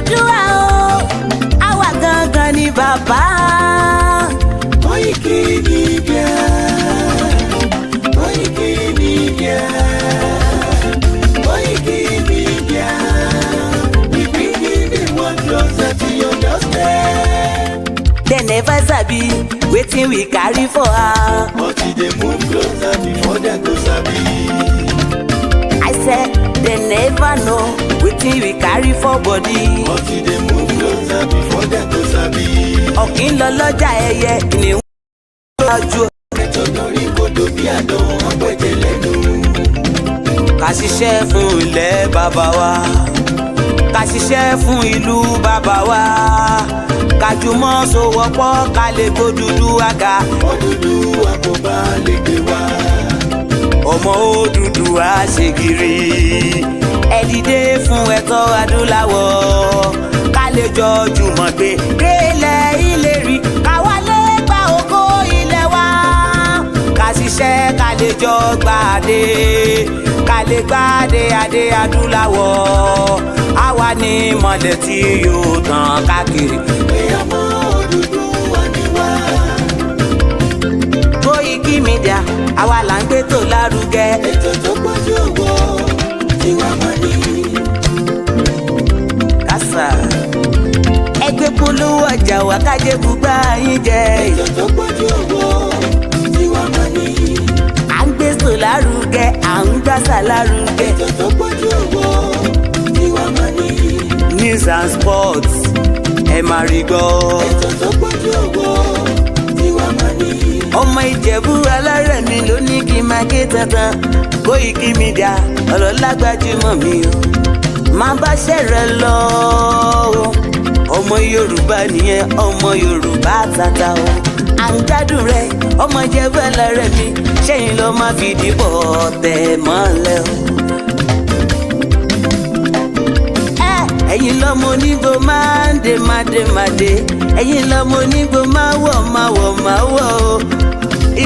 Odùduwà o, àwa gangan ni bàbá. Koikimedia, Koikimedia, Koikimedia. We bringing the world closer to your doorstep. They never sabi wetin we carry for her. But they move closer before they go sabi. I said they never know wetin we carry for body. But they move closer before they go sabi. Ọ̀kín lọ lọ́jà ẹyẹ ìníwó lọ́jọ́. Ètò lórí kodò bí àdó ọgbẹ́jẹ lẹ́nu. Ká ṣiṣẹ́ fún ilẹ̀ bàbá wa, ká ṣiṣẹ́ fún ìlú bàbá wa, ká jùmọ̀ sowọ́pọ̀ ká lè gbódùduwà ga. Odùduwà kò bá lè gbé wá. Ọmọ Odùduwà ṣe gírí. Ẹ dìde fún ẹ̀tọ́ adúláwọ̀, ká lè jọ jùmọ̀ gbé délẹ̀ ìlérí, ká wálé gba ògo ilẹ̀ wa. Ká ṣiṣẹ́ ká lè jọ gbàdé, ká lè gbàdé adé adúláwọ̀. Àwa ni mọ̀lẹ̀ tí yóò tàn káàkiri. Ọmọ Odùduwà ni wá. Koikimedia, àwa là ń gbé tó lárugẹ. Ètò tó pọ̀jù owó tí wọ́n mọ̀ ní. Kásá ẹgbẹ́ polówó ọjà wá kájé bùgbà yín jẹ. Ètò tó pọ̀jù owó tí wọ́n mọ̀ ní. À ń gbé tó lárugẹ, à ń gbàsà lárugẹ. Ètò tó pọ̀jù owó tí wọ́n mọ̀ ní. News and sports ẹ máa rí gbọ́. Ètò tó pọ̀jù owó tí wọ́n mọ̀ ní. Ọmọ Ìjẹ̀bú alárẹ̀mí ló ní kí n máa ké tantan. Koikimedia ọ̀rọ̀ lágbájúmọ̀ mi o, máa bá ṣẹ̀rẹ̀ lọ o. Ọmọ Yorùbá nìyẹn, ọmọ Yorùbá tata o. À ń gbádùn rẹ ọmọ Ìjẹ̀bú alárẹ̀mí, ṣẹ́yìn ló máa fi dìbò tẹ̀ mọ́lẹ̀ o. Ẹ̀yin lọ́mọ onígbò máa ń dé máa dé, ẹ̀yin lọ́mọ onígbò máa wọ̀ o.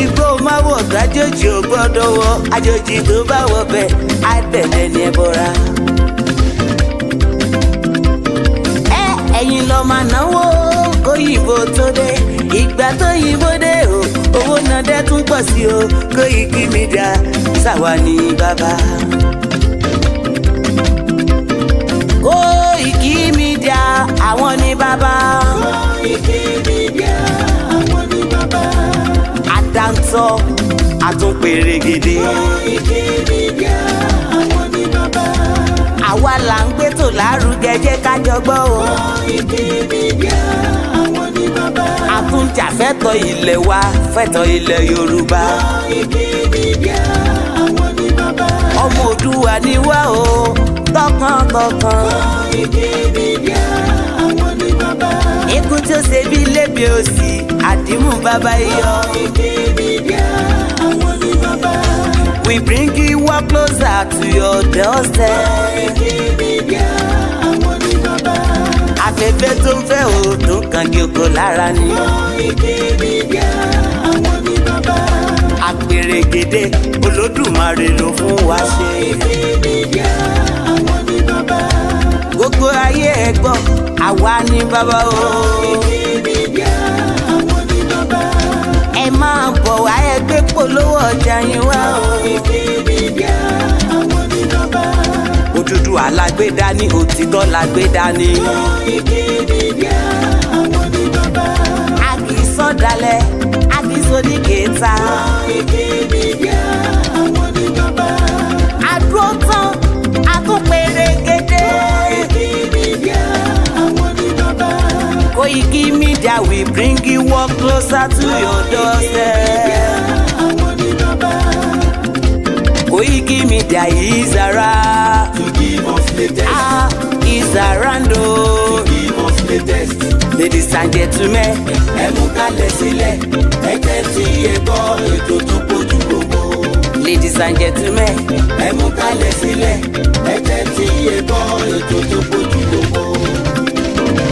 Igbó máa wọ̀ dájòjì ò gbọ́dọ̀ wọ, àjòjì tó bá wọ bẹ́ẹ̀ á bẹ̀rẹ̀ ní ẹbọra. Ẹ̀yin lọ máa náwó kóyìnbó tó dé, ìgbà tó yìnbó dé o, owó náà dẹ́ tún pọ̀ sí o. Koikimedia ṣàwa ní bàbá. Koikimedia àwọn ní bàbá. Koikimedia àwọn ní bàbá. Àdáńtọ́ àtúnpèrègèdè. Koikimedia àwọn ní bàbá. Àwa là ń gbé tò lárugẹ, jẹ́ ká jọ gbọ́ o. Koikimedia àwọn ní bàbá. Àtúnjà fẹ́tọ̀ ilẹ̀ wa, fẹ́tọ̀ ilẹ̀ Yorùbá. Koikimedia àwọn ní bàbá. Ọmọ Oòduà ni wá o, tọkàntọkàn. Koikimedia àwọn ní bàbá. Ikú tí ó ṣe bí lébi òsì, àdìmú bàbá iyọ̀. Koikimedia àwọn ní bàbá. We bring you work closer to your doorstep. Koikimedia àwọn ní bàbá. Afẹ́fẹ́ tó ń fẹ́ òòtún kan kí oko lára ni. Koikimedia àwọn ní bàbá. Àpèrègèdè Olódùmarè ló fún wa ṣe. Koikimedia àwọn ní bàbá. Gbogbo ayé ẹ gbọ́, àwa ní bàbá o. Koikimedia àwọn ní bàbá. Ẹ máa bọ̀ wá ẹgbẹ́ polówó ọjà yín wá o. Koikimedia àwọn ní bàbá. Odùduwà la gbé dání, òtítọ́ la gbé dání. Koikimedia àwọn ní bàbá. A kì í sọ̀dálẹ̀, a kì í sódì kẹta. Koikimedia àwọn ní bàbá. Àdúró tán, a tún pèrègèdè. Koikimedia àwọn ní bàbá. Koikimedia we bring you work closer to your doorstep. Àwọn ní bàbá. Koikimedia is around. To give us latest. Is around o. To give us latest. Ladies and gentlemen, Ẹ mú kalẹ̀ sílẹ̀, ẹ tẹ́tí ẹ gbọ́ ètò tó pọ̀jù gbogbo. ladies and gentlemen, Ẹ mú kalẹ̀ sílẹ̀, ẹ tẹ́tí ẹ gbọ́ ètò tó pọ̀jù gbogbo.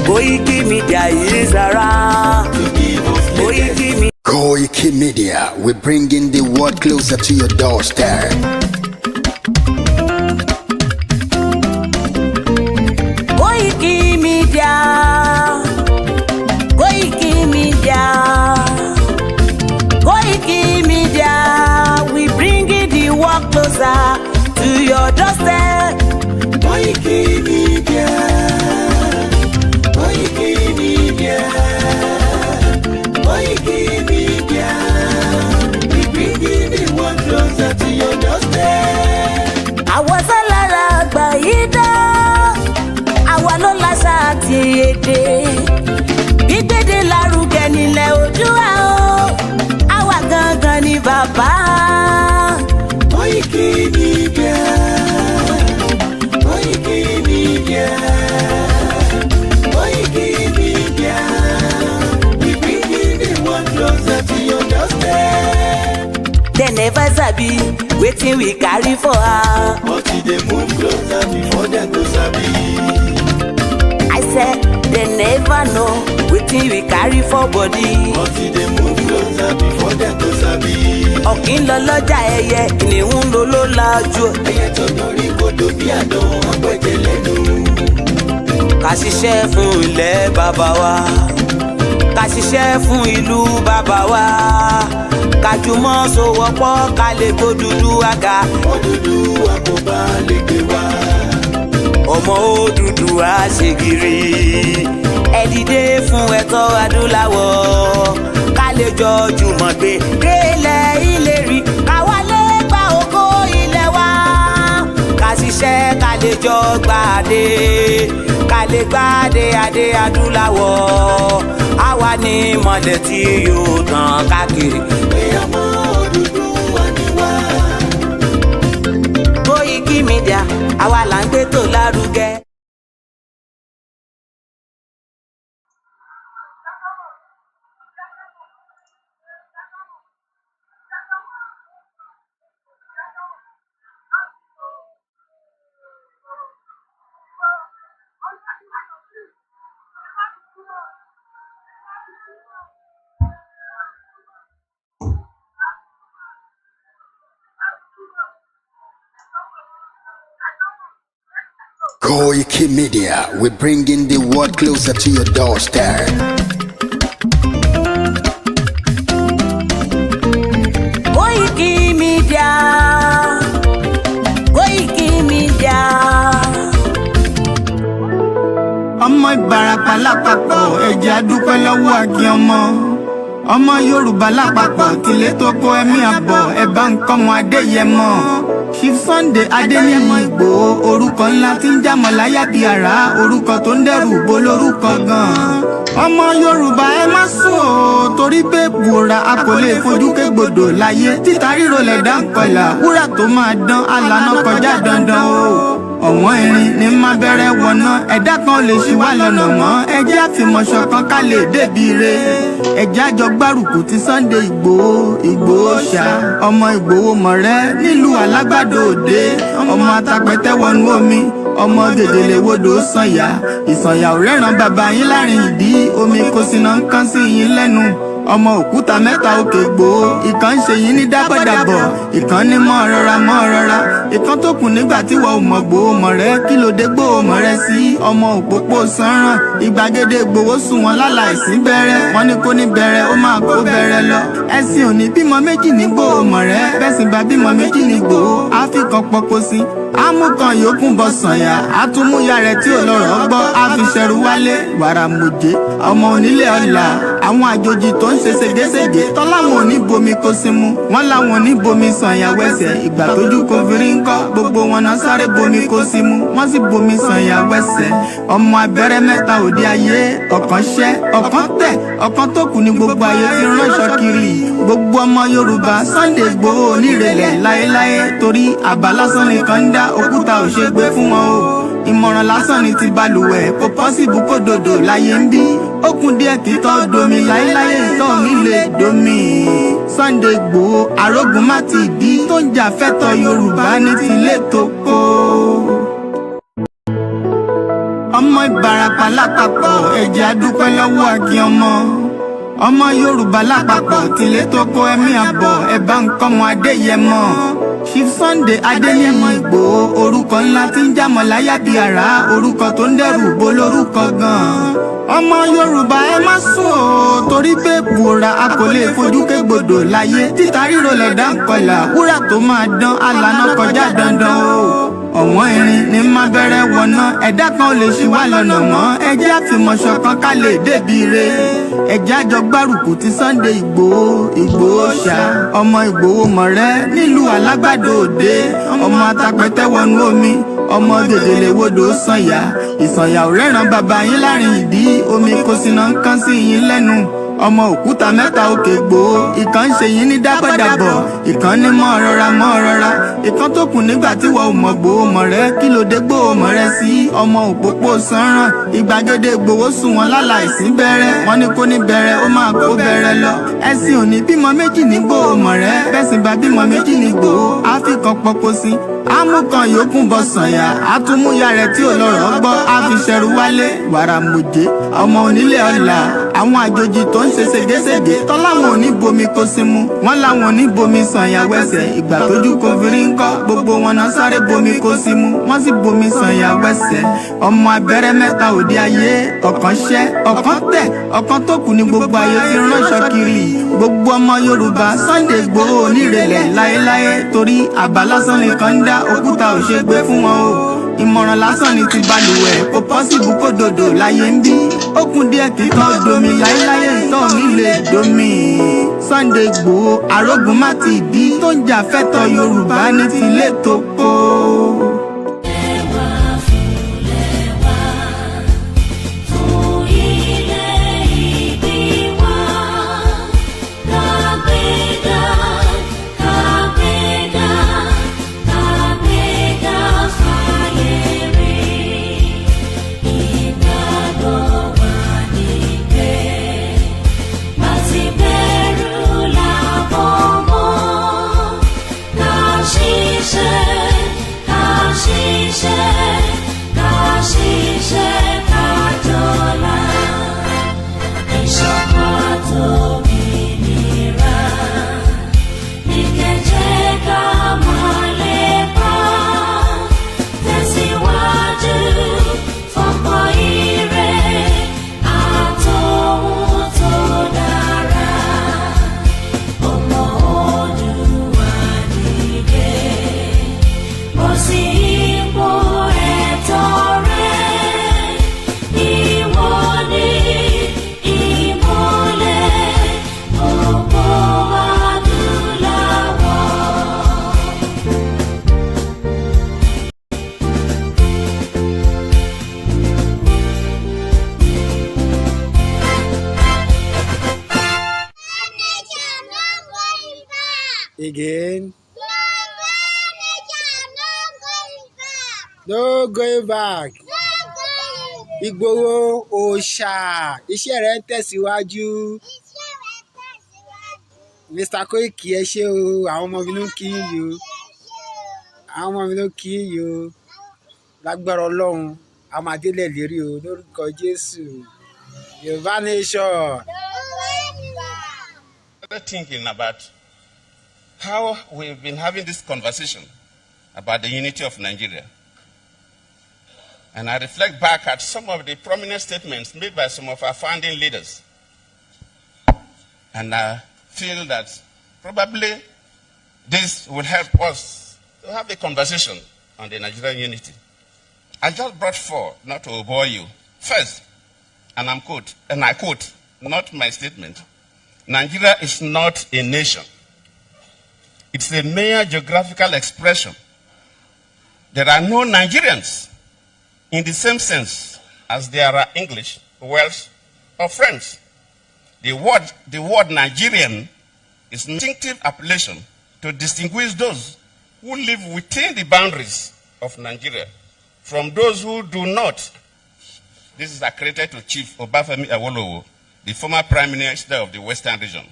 Koikimedia is around. To give us latest. Koikimedia. Koikimedia, we're bringing the world closer to your doorstep. Koikimedia. bàbá. Koikimedia, Koikimedia, Koikimedia. We bringing the one closer to your doorstep. They never sabi wetin we carry for her. But they move closer before they go sabi. I said they never know wetin we carry for body. But they move closer before they go sabi. Ọ̀kín lọ lọ́jà ẹyẹ, kìnìún ló ló lajú. Ẹyẹ tó lórí kodò bí àdán ọgbẹ́jẹ lẹ́nu. Ká ṣiṣẹ́ fún ilẹ̀ bàbá wa, ká ṣiṣẹ́ fún ìlú bàbá wa, ká jùmọ̀ sowọ́pọ̀ ká lè gbódúdú àga. Odùduwà kò bá lè gbé wa. Ọmọ Odùduwà ṣègìrì, ẹ dìde fún ẹ̀tọ́ adúláwọ̀, ká lè jọ jùmọ̀ gbé délẹ̀ ìlérí, ká wálé gba ògo ilẹ̀ wa, ká ṣiṣẹ́ ká lè jọ gbàdé, ká lè gbàdé adé adúláwọ̀, àwa ni ìmọ̀lẹ̀ tí yóò tàn káàkiri. Pé ọmọ Odùduwà ni wá. Koikimedia, àwa là ń gbé tó lárugẹ. Koikimedia, we're bringing the world closer to your doorstep. Koikimedia, Koikimedia. Ọmọ Ìbàràpá lápapọ̀ ẹ̀jẹ̀ adúpẹ́ lọ́wọ́ àkí ọmọ Yorùbá lápapọ̀ tìlé tó kó ẹ̀mí àbọ̀ ẹ̀bá nǹkan mọ Adéyẹmọ. Chief Sunday Adéyẹmọ Ìgbòho orúkọ ńlá tí ń jámọ̀ láyà bí àrá orúkọ tó ń dẹrù bo lórúkọ gan-an. Ọmọ Yorùbá ẹ má sùn o torí pé bùrà a kò lè fojú kégbodò láyé títa ríro lẹ̀dá ń kọlà wúrà tó máa dán alànà kọjá dandan o. Ọ̀wọ́n irin ní má bẹ̀rẹ̀ wọ̀nà ẹ̀dá kan lè ṣì wá lọ́nà mọ́ ẹjẹ́ àfìmọ̀ṣọ̀ kan ká lè débi re ẹjẹ́ àjọ gbárùkù ti Sunday Ìgbòho ṣá ọmọ Ìgbòho mọ̀rẹ́ nílùú Alágbàdo Òde ọmọ atapẹ̀tẹ̀ wọnú omi ọmọ gèdèlè wodò sànyà ìsànyà ò rẹ́ràn bàbá yín láàrin ìdí omi kò sì náà ń kán sí yín lẹ́nu ọmọ òkúta mẹ́ta òkè Ìgbòho ìkan ń ṣe yín ní dábọ̀dàbọ̀ ìkan ní mọ́ rọra ìkan tó kù nígbà tí wọ́n ò mọ̀ Ìgbòho mọ̀rẹ́ kí ló dé Ìgbòho mọ̀rẹ́ sí ọmọ òpópó sanran ìgbàgede Ìgbòho sùn wọn láláìsí bẹ̀rẹ̀ wọn ní kó ní bẹ̀rẹ̀ ó máa kó bẹ̀rẹ̀ lọ ẹ̀sìn òní bímọ méjì ní Ìgbòho mọ̀rẹ́ bẹ́sìn bá bímọ méjì ní Ìgbòho àfikàn pọpọ sí amúkan yòókù bọ sànyà àtúmúyà rẹ̀ tí ò lọ́rọ̀ gbọ́ àfiṣẹrù wálé wàràmùjẹ ọmọ onílé ọlà àwọn àjòjì tó ń ṣe ségesège tọ́láwọn ò ní bomi kó sí mu wọ́n láwọn ò ní bomi sànyà wẹ́sẹ̀ ìgbà tójú kò fi rí ńkọ́ gbogbo wọn náà sáré bomi kó sí mu wọ́n sì bomi sànyà wẹ́sẹ̀ ọmọ abẹ́rẹ́ mẹ́ta òde ayé ọ̀kan ṣẹ́ ọ̀kan tẹ̀ ọ̀kan tó kù ní gbogbo ayé ti ránṣọ kiri gbogbo ọmọ Yorùbá Sunday Ìgbòho onírèlẹ̀ láéláé torí àbá lásán nìkan ń dá òkúta ò ṣe gbé fún wọn o ìmọ̀ràn lásán ni ti balùwẹ̀ kò pọ́sibú kó dòdò láyé ń bí ó kún díẹ̀ kí tọ́ domi láéláé tọ́ mi lè domi Sunday Ìgbòho arógun má ti dí tó ń jà fẹ́tọ̀ Yorùbá ní tilé tó kó. Ọmọ Ìbàràpá lápapọ̀ ẹ̀jẹ̀ adúpẹ́ lọ́wọ́ àkí ọmọ Yorùbá lápapọ̀ tìlé tó kó ẹ̀mí àbọ̀ ẹ̀bá nǹkan mọ Adéyẹmọ. Chief Sunday Adéyẹmọ Ìgbòho orúkọ ńlá tí ń jámọ̀ láyà bí àrá orúkọ tó ń dẹrù bo lórúkọ gan-an. Ọmọ Yorùbá ẹ má sùn o torí pé bùrà a kò lè fojú kégbodò láyé títa ríro lẹ̀dá ń kọlà wúrà tó máa dán alànà kọjá dandan o. Ọ̀wọ́n irin ní má bẹ̀rẹ̀ wọ̀nà ẹ̀dá kan lè ṣì wá lọ́nà mọ́ ẹjẹ́ àfìmọ̀ṣọ̀ kan ká lè débi re ẹjẹ́ àjọ gbárùkù ti Sunday Ìgbòho ṣá ọmọ Ìgbòho mọ̀rẹ́ nílùú Alágbàdo Òde ọmọ atapẹ̀tẹ̀ wọnú omi ọmọ gèdèlè wodò sànyà ìsànyà ò rẹ́ràn bàbá yín láàrin ìdí omi kò sì náà ń kán sí yín lẹ́nu ọmọ òkúta mẹ́ta òkè gbòó. Ìkan ń ṣe yín ní dábọ̀dàbọ̀, ìkan ní mọ́ rọra. Ìkan tó kù nígbà tí wọ́n ò mọ̀ gbòó mọ̀ rẹ́, kí ló dé gbòó mọ̀ rẹ́ sí. Ọmọ òpópó sanran, ìgbàgede gbòó sùn wọn láláìsí bẹ̀rẹ̀. Wọ́n ní kó ní bẹ̀rẹ̀, ó máa kó bẹ̀rẹ̀ lọ. Ẹ̀sìn ò ní bímọ méjì ní gbòó mọ̀ rẹ́, bẹ́sìn bá bímọ méjì ní gbòó. Àfikàn pọ̀pọ̀ sí, àmúkan yòókù bọ̀ sànyà, àtúmúyà rẹ̀ tí ò lọ́rọ̀ gbọ́, àfiṣẹ́rù wálé, wàrà mòjé, ọmọ onílé ọ̀la. Àwọn àjòjì tó ń ṣe ségesège, tọ́láwọn ò ní bomi kó sí mu, wọ́n láwọn ò ní bomi sànyà wẹ́sẹ̀. Ìgbà tójú kò fi rí ńkọ́, gbogbo wọn náà sáré bomi kó sí mu, wọ́n sì bomi sànyà wẹ́sẹ̀. Ọmọ abẹ́rẹ́ mẹ́ta òde ayé, ọ̀kan ṣẹ́, ọ̀kan tẹ̀, ọ̀kan tó kù ní gbogbo ayé ti ránṣọ kiri. Gbogbo ọmọ Yorùbá Sunday Igboho onírèlẹ̀ láéláé, torí àbá lásán nìkan ń dá, òkúta ò ṣe gbé fún wọn o. Ìmọ̀ràn lásán ni ti balùwẹ̀, kò pọ́sibú kó dòdò láyé ń bí. Ó kún díẹ̀ kí tán domi, láéláyé ìtọ́ nílé domi. Sunday Igboho arógun má ti bí, tó ń jà fẹ́tọ̀ Yorùbá ní tilé tó kó. Again. No going back. Igboho òòṣà, iṣẹ́ rẹ̀ ń tẹ̀síwájú. Mr. Koiki ẹ ṣé o, àwọn ọmọ mi ló ń kí yín o. Àwọn ọmọ mi ló ń kí yín o. Lágbára Ọlọ́run, a máa délẹ̀ lérí o, lórúkọ Jésù. Yorùbá nation. Thinking about how we've been having this conversation about the unity of Nigeria. And I reflect back at some of the prominent statements made by some of our founding leaders. And I feel that probably this will help us to have a conversation on the Nigerian unity. I just brought four, not to bore you. First, and I quote, not my statement, Nigeria is not a nation. It's a mere geographical expression. There are no Nigerians in the same sense as there are English, Welsh, or French. The word Nigerian is an distinctive appellation to distinguish those who live within the boundaries of Nigeria from those who do not. This is accredited to Chief Obafemi Awolowo, the former Prime Minister of the Western region.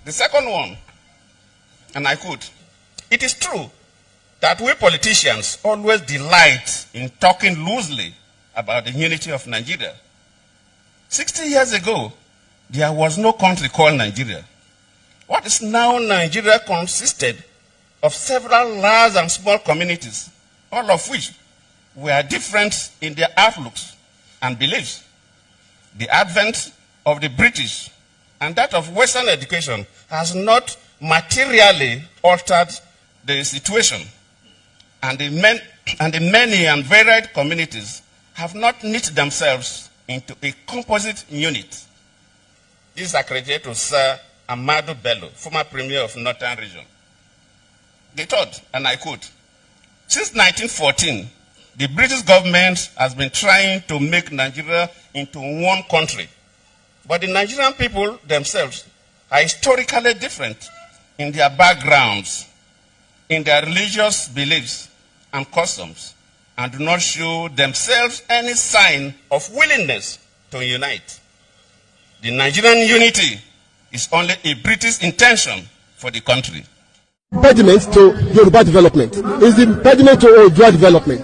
The second one, and I quote, it is true that we politicians always delight in talking loosely about the unity of Nigeria. 60 years ago, there was no country called Nigeria. What is now Nigeria consisted of several large and small communities, all of which were different in their outlooks and beliefs. The advent of the British and that of Western education has not materially altered the situation, and the many and varied communities have not knit themselves into a composite unit. This is accredited to Sir Ahmadu Bello, former Premier of Northern Region. The third, and I quote, since 1914, the British government has been trying to make Nigeria into one country. But the Nigerian people themselves are historically different in their backgrounds, in their religious beliefs and customs, and do not show themselves any sign of willingness to unite. The Nigerian unity is only a British intention for the country. Impediment to Yoruba development is the impediment to Odua development.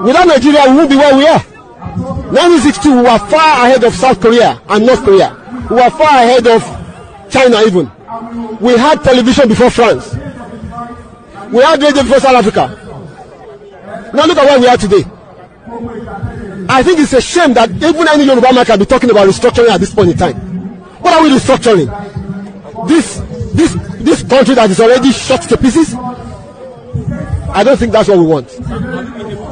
Without Nigeria, we won't be where we are. 1962, we were far ahead of South Korea and North Korea. We were far ahead of China even. We had television before France. We had radio before South Africa. Now look at where we are today. I think it's a shame that even any Yoruba man can be talking about restructuring at this point in time. What are we restructuring? This country that is already shot to pieces? I don't think that's what we want.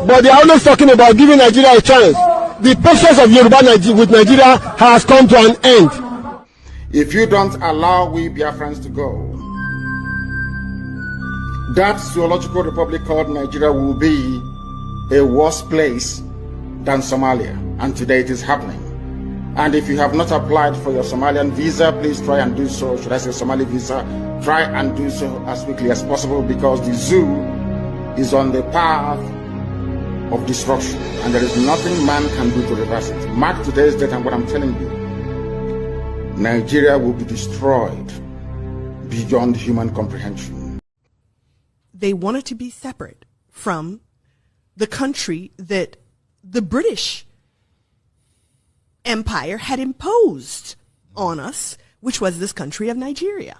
But they are always talking about giving Nigeria a chance. The patience of Yoruba with Nigeria has come to an end. If you don't allow we Biafrans to go, that zoological republic called Nigeria will be a worse place than Somalia. And today it is happening. And if you have not applied for your Somalian visa, please try and do so. Should I say Somali visa? Try and do so as quickly as possible, because the zoo is on the path of destruction, and there is nothing man can do to reverse it. Mark today's date and what I'm telling you. Nigeria will be destroyed beyond human comprehension. They wanted to be separate from the country that the British Empire had imposed on us, which was this country of Nigeria,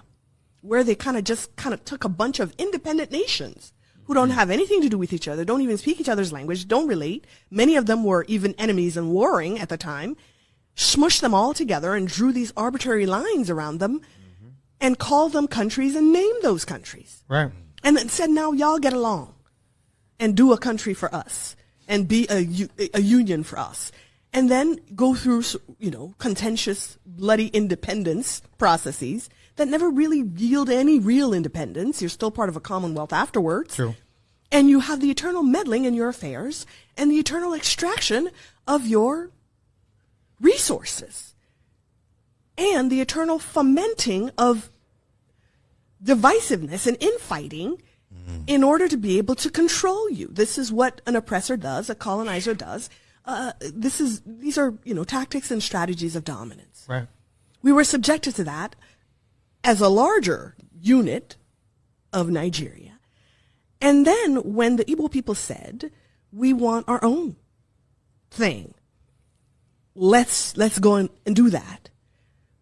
where they kind of took a bunch of independent nations who don't have anything to do with each other, don't even speak each other's language, don't relate. Many of them were even enemies and warring at the time, smushed them all together and drew these arbitrary lines around them and called them countries and named those countries. Right. And then said, now y'all get along and do a country for us and be a union for us. And then go through, contentious, bloody independence processes that never really yield any real independence. You're still part of a commonwealth afterwards. True. And you have the eternal meddling in your affairs and the eternal extraction of your resources and the eternal fomenting of divisiveness and infighting in order to be able to control you. This is what an oppressor does, a colonizer does. These are tactics and strategies of dominance. Right. We were subjected to that as a larger unit of Nigeria. And then when the Igbo people said, we want our own thing, let's go and do that.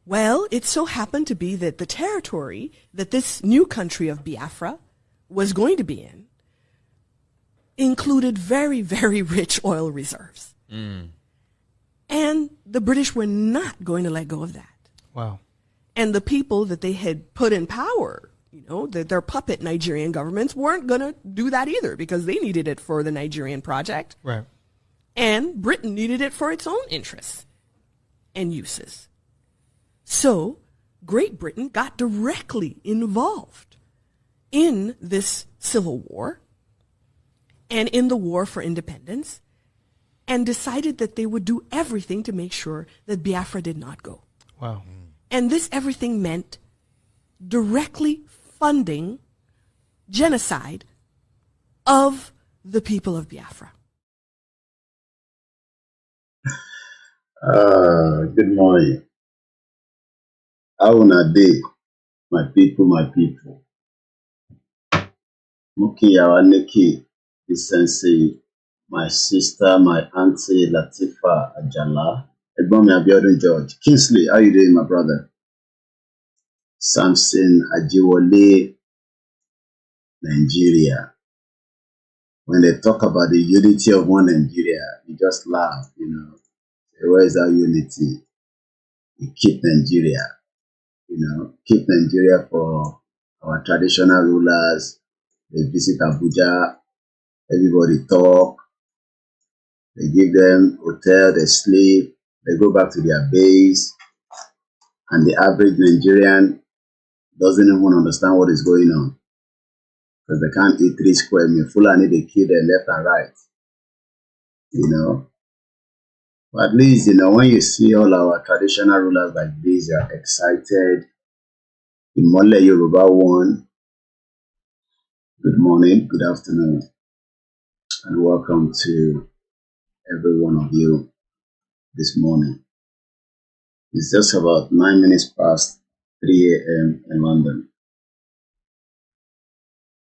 Well, it so happened to be that the territory that this new country of Biafra was going to be in included very, very rich oil reserves. And the British were not going to let go of that. Wow. And the people that they had put in power, their puppet Nigerian governments weren't going to do that either, because they needed it for the Nigerian project. Right. And Britain needed it for its own interests and uses. So Great Britain got directly involved in this civil war and in the war for independence, and decided that they would do everything to make sure that Biafra did not go. Wow. And this everything meant directly funding genocide of the people of Biafra. Good morning. How una dey, my people, my people. Muki Yawaneki, the sensei, my sister, my auntie Latifa Ajala, Egbomi Abiodun George, Kingsley, how you doing, my brother? Samson Ajiwole, Nigeria. When they talk about the unity of one Nigeria, you just laugh, Say, where is that unity? We keep Nigeria, keep Nigeria for our traditional rulers. They visit Abuja, everybody talk, they give them hotel, they sleep, they go back to their base, and the average Nigerian doesn't even understand what is going on, because they can't eat 3 square meals. Fulani, they kill them left and right, But at least, when you see all our traditional rulers like this, you are excited. Imole Yoruba one. Good morning, good afternoon, and welcome to every one of you this morning. It's just about 9 minutes past 3 a.m. in London.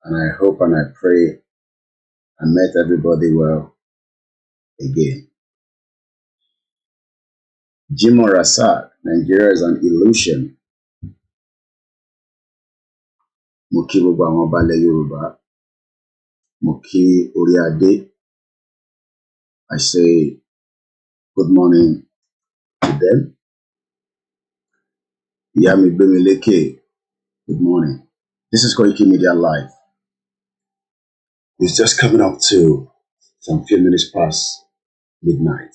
And I hope and I pray I met everybody well again. Jimo Rasak, Nigeria is an illusion. Moki gbogbo àwọn ọba ilẹ̀ Yorùbá. Moki Oriade. I say good morning to them. Yami Bemileke, good morning. This is Koikimedia Live. It's just coming up to some few minutes past midnight.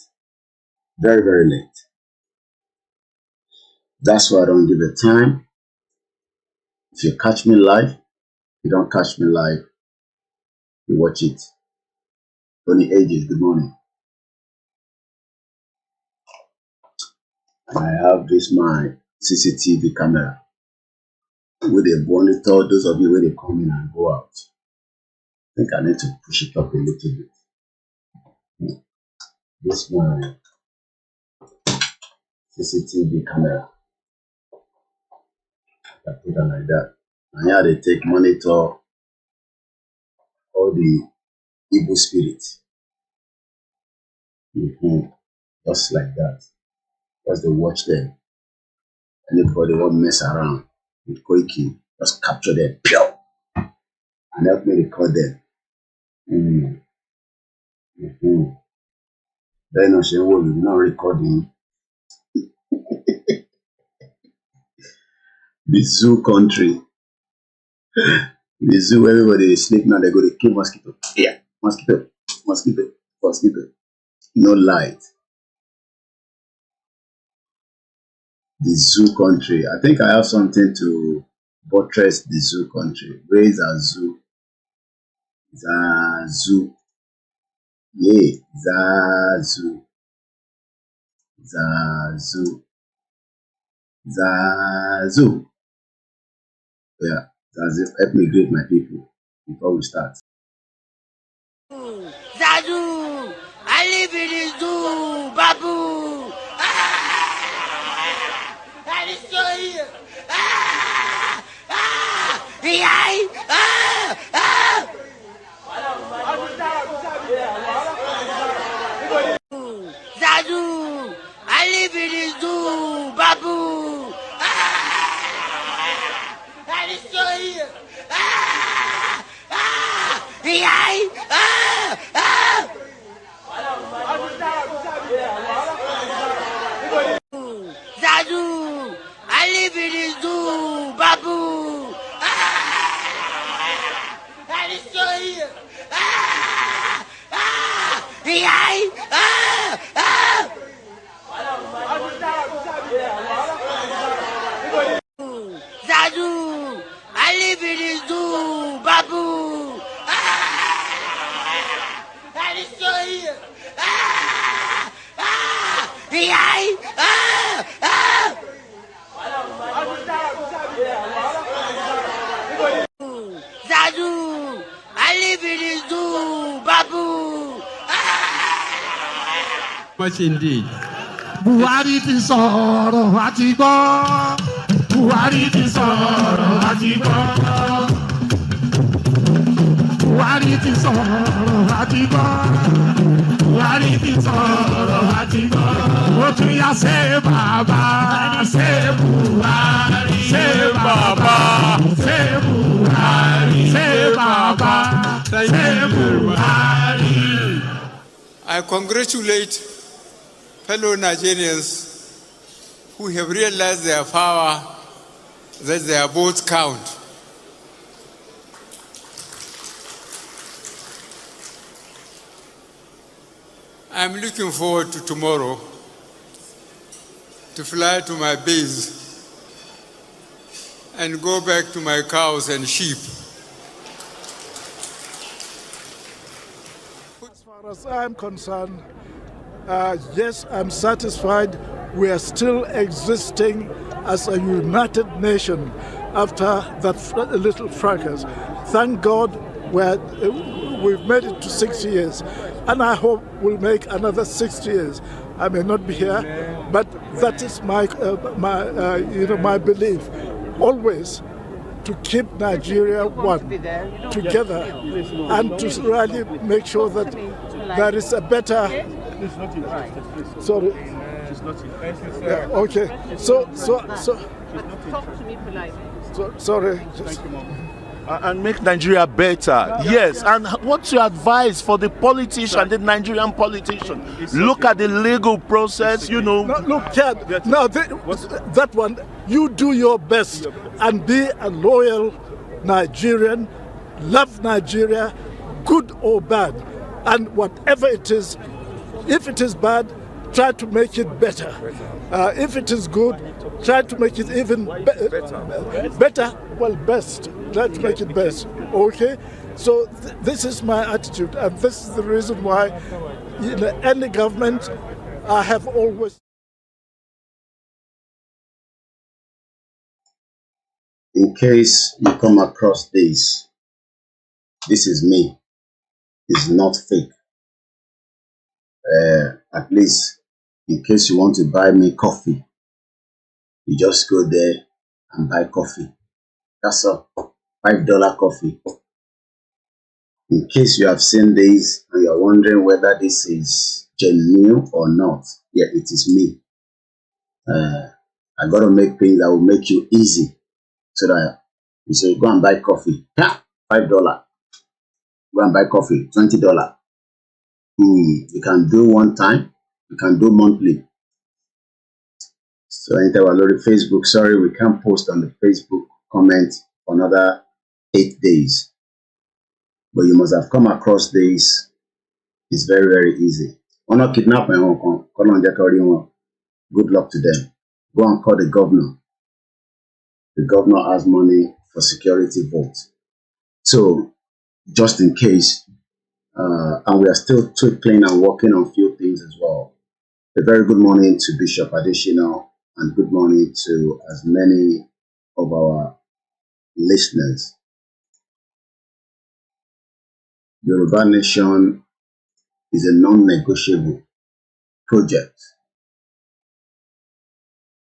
Very, very late. That's why I don't give it time. If you catch me live, you don't catch me live, you watch it. Tony Ages, good morning. And I have this my CCTV camera with a monitor. Those of you where they come in and go out. I think I need to push it up a little bit. This my CCTV camera. I put it like that. And here they take monitor all the evil spirits. Just like that. Just they watch them. Anybody won't mess around with Koiki, just capture them, pure, and help me record them. Then I say, well, you're not recording. The zoo country. The zoo, everybody is sleeping now, they go to kill mosquito. Yeah, mosquito, mosquito, mosquito. No light. The zoo country. I think I have something to buttress the zoo country. Where is our zoo? Zazu. Yeah, Zazu. Zazu. Zazu. Yeah, Zazu. Help me greet my people before we start. Zazu, I live in the zoo, Babu. I destroy you. Zazu, I live in the zoo, Babu. I destroy you. Zazu, I live in the zoo, Babu. I destroy you. Zazu, I live in the zoo, Babu. I destroy you. Zazu, I live in the zoo, Babu. Much indeed. Buhari ti sọ̀rọ̀ àti gbọ́. Buhari ti sọ̀rọ̀ àti gbọ́. Buhari ti sọ̀rọ̀ àti gbọ́. Buhari ti sọ̀rọ̀ àti gbọ́. Ó tún yá ṣe bàbá, ṣe Buhari, ṣe bàbá, ṣe Buhari, ṣe bàbá, ṣe Buhari. I congratulate fellow Nigerians who have realized their power, that their votes count. I'm looking forward to tomorrow to fly to my base and go back to my cows and sheep. As far as I'm concerned, Yes, I'm satisfied. We are still existing as a united nation after that little fracas. Thank God we've made it to 6 years, and I hope we'll make another 6 years. I may not be here, but that is my belief. Always to keep Nigeria one, together, and to really make sure that there is a better. Sorry. Yeah, okay. So. Talk to me politely. Sorry. And make Nigeria better. Yes. And what's your advice for the politician, the Nigerian politician? Look at the legal process, No, look, Chad. Now, that one, you do your best and be a loyal Nigerian, love Nigeria, good or bad. And whatever it is, if it is bad, try to make it better. If it is good, try to make it even better. Well, best. Try to make it best. Okay? So this is my attitude, and this is the reason why in any government I have always. In case you come across this is me. It's not fake. At least in case you want to buy me coffee, you just go there and buy coffee. That's all. $5 coffee. In case you have seen this and you're wondering whether this is genuine or not, yeah, it is me. I gotta make things that will make you easy, so that you say go and buy coffee. $5. Go and buy coffee. $20. You can do one time. You can do monthly. So enter our Lord Facebook. Sorry, we can't post on the Facebook comment for another 8 days. But you must have come across this. It's very, very easy. We're not kidnapping anyone. Good luck to them. Go and call the governor. The governor has money for security votes. So just in case, and we are still twiddling and working on a few things as well. A very good morning to Bishop Adeshina, and good morning to as many of our listeners. Yoruba Nation is a non-negotiable project,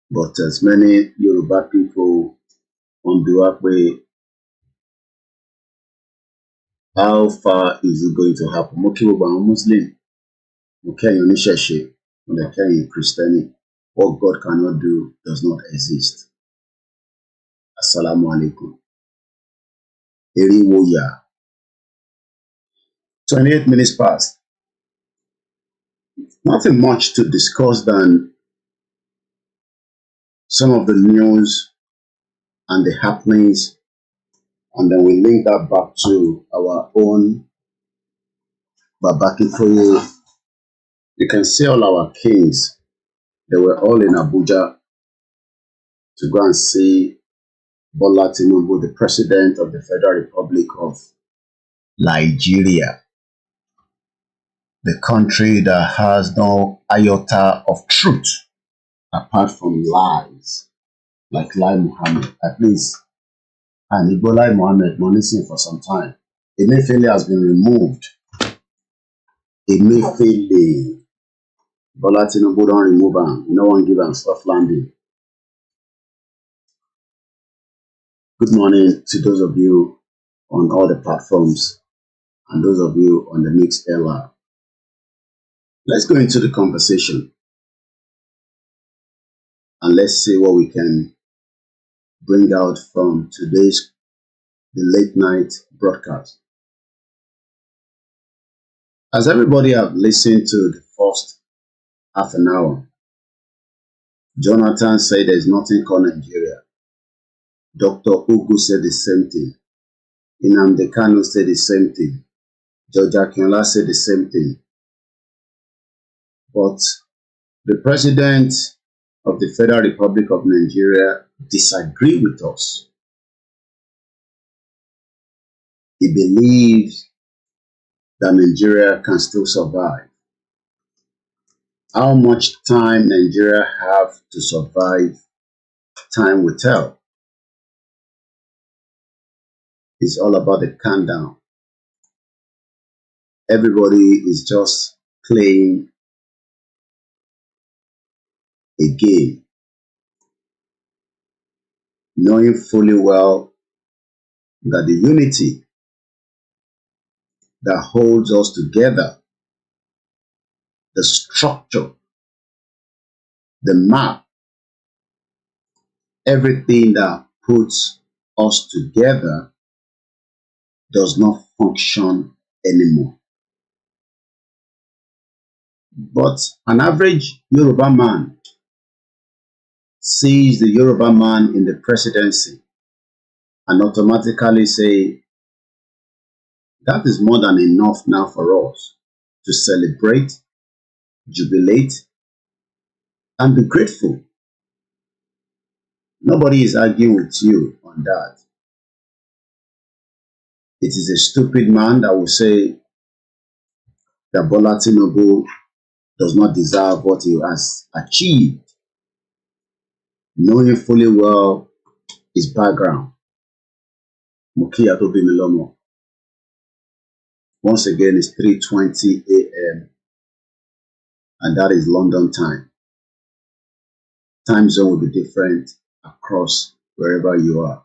but as many Yoruba people on the way, how far is it going to happen? Muslim, Christianity. What God cannot do does not exist. Assalamu alaikum. Eriwoya. 28 minutes past. Nothing much to discuss than some of the news and the happenings, and then we link that back to our own Babaki Foye. You can see all our kings. They were all in Abuja to go and see Bola Tinubu, the President of the Federal Republic of Nigeria, the country that has no iota of truth apart from lies, like Lai Muhammad. At least, and Lai Muhammad missing for some time. Emefiele has been removed. Emefiele. Bola Tinubu don't remove him. No one give him soft landing. Good morning to those of you on all the platforms and those of you on the Mixed LR. Let's go into the conversation and let's see what we can bring out from the late night broadcast. As everybody have listened to the first half an hour, Jonathan said there's nothing called Nigeria. Dr. Ugu said the same thing. Nnamdi Kanu said the same thing. George Akinola said the same thing. But the President of the Federal Republic of Nigeria disagreed with us. He believes that Nigeria can still survive. How much time Nigeria have to survive, time will tell. It's all about the countdown. Everybody is just playing a game, knowing fully well that the unity that holds us together, the structure, the map, everything that puts us together does not function anymore. But an average Yoruba man sees the Yoruba man in the presidency and automatically say, that is more than enough now for us to celebrate, jubilate, and be grateful. Nobody is arguing with you on that. It is a stupid man that will say that Bola Tinubu does not deserve what he has achieved, knowing fully well his background. Mukia to Milomo. Once again, it's 3:20 a.m. and that is London time. Time zone will be different across wherever you are.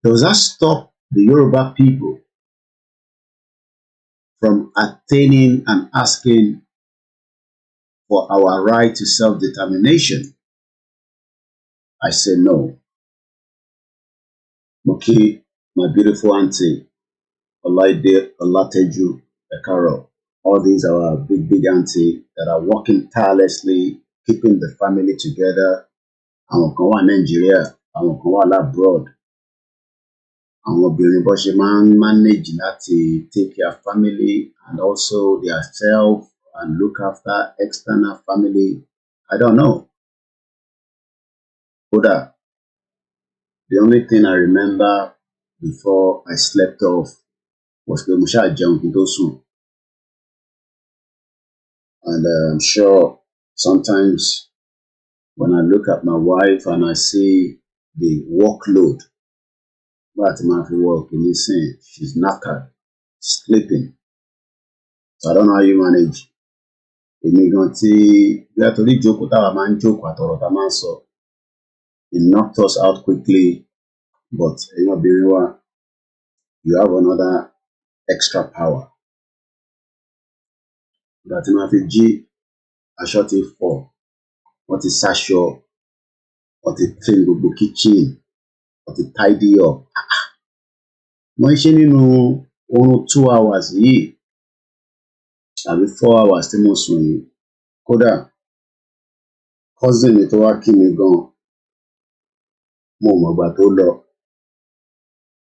Does that stop the Yoruba people from attaining and asking for our right to self-determination? I say no. Muki, my beautiful auntie, Olaide, Olateju, Ekaro, all these are our big auntie that are working tirelessly, keeping the family together. Àwọn kan wà Nigeria, àwọn kan wà abroad. Àwọn obìnrin bó ṣe máa ń manage láti take care of family and also their self and look after external family. I don't know. Kódà, the only thing I remember before I slept off was pé mo ṣáà jẹun kí n tó sùn. And I'm sure sometimes when I look at my wife and I see the workload, but my work in this scene, she's knackered, sleeping. So I don't know how you manage. Èmi gan tí bí a torí jókòó táwa máa ń jókòó àtọ̀rọ̀ tá máa ń sọ, it knocked us out quickly, but ẹ̀yin obìnrin wa, you have another extra power. Ìgbà tí màá fi jí, aṣọ ti fọ̀, wọ́n ti sáṣọ, wọ́n ti clean gbogbo kitchen, wọ́n ti tidy up. Mo ń ṣe nínú oorun 2 hours yìí tàbí 4 hours tí mo sùn yìí. Kódà cousin mi tó wá kí mi gan, mo mọ̀ ìgbà tó lọ,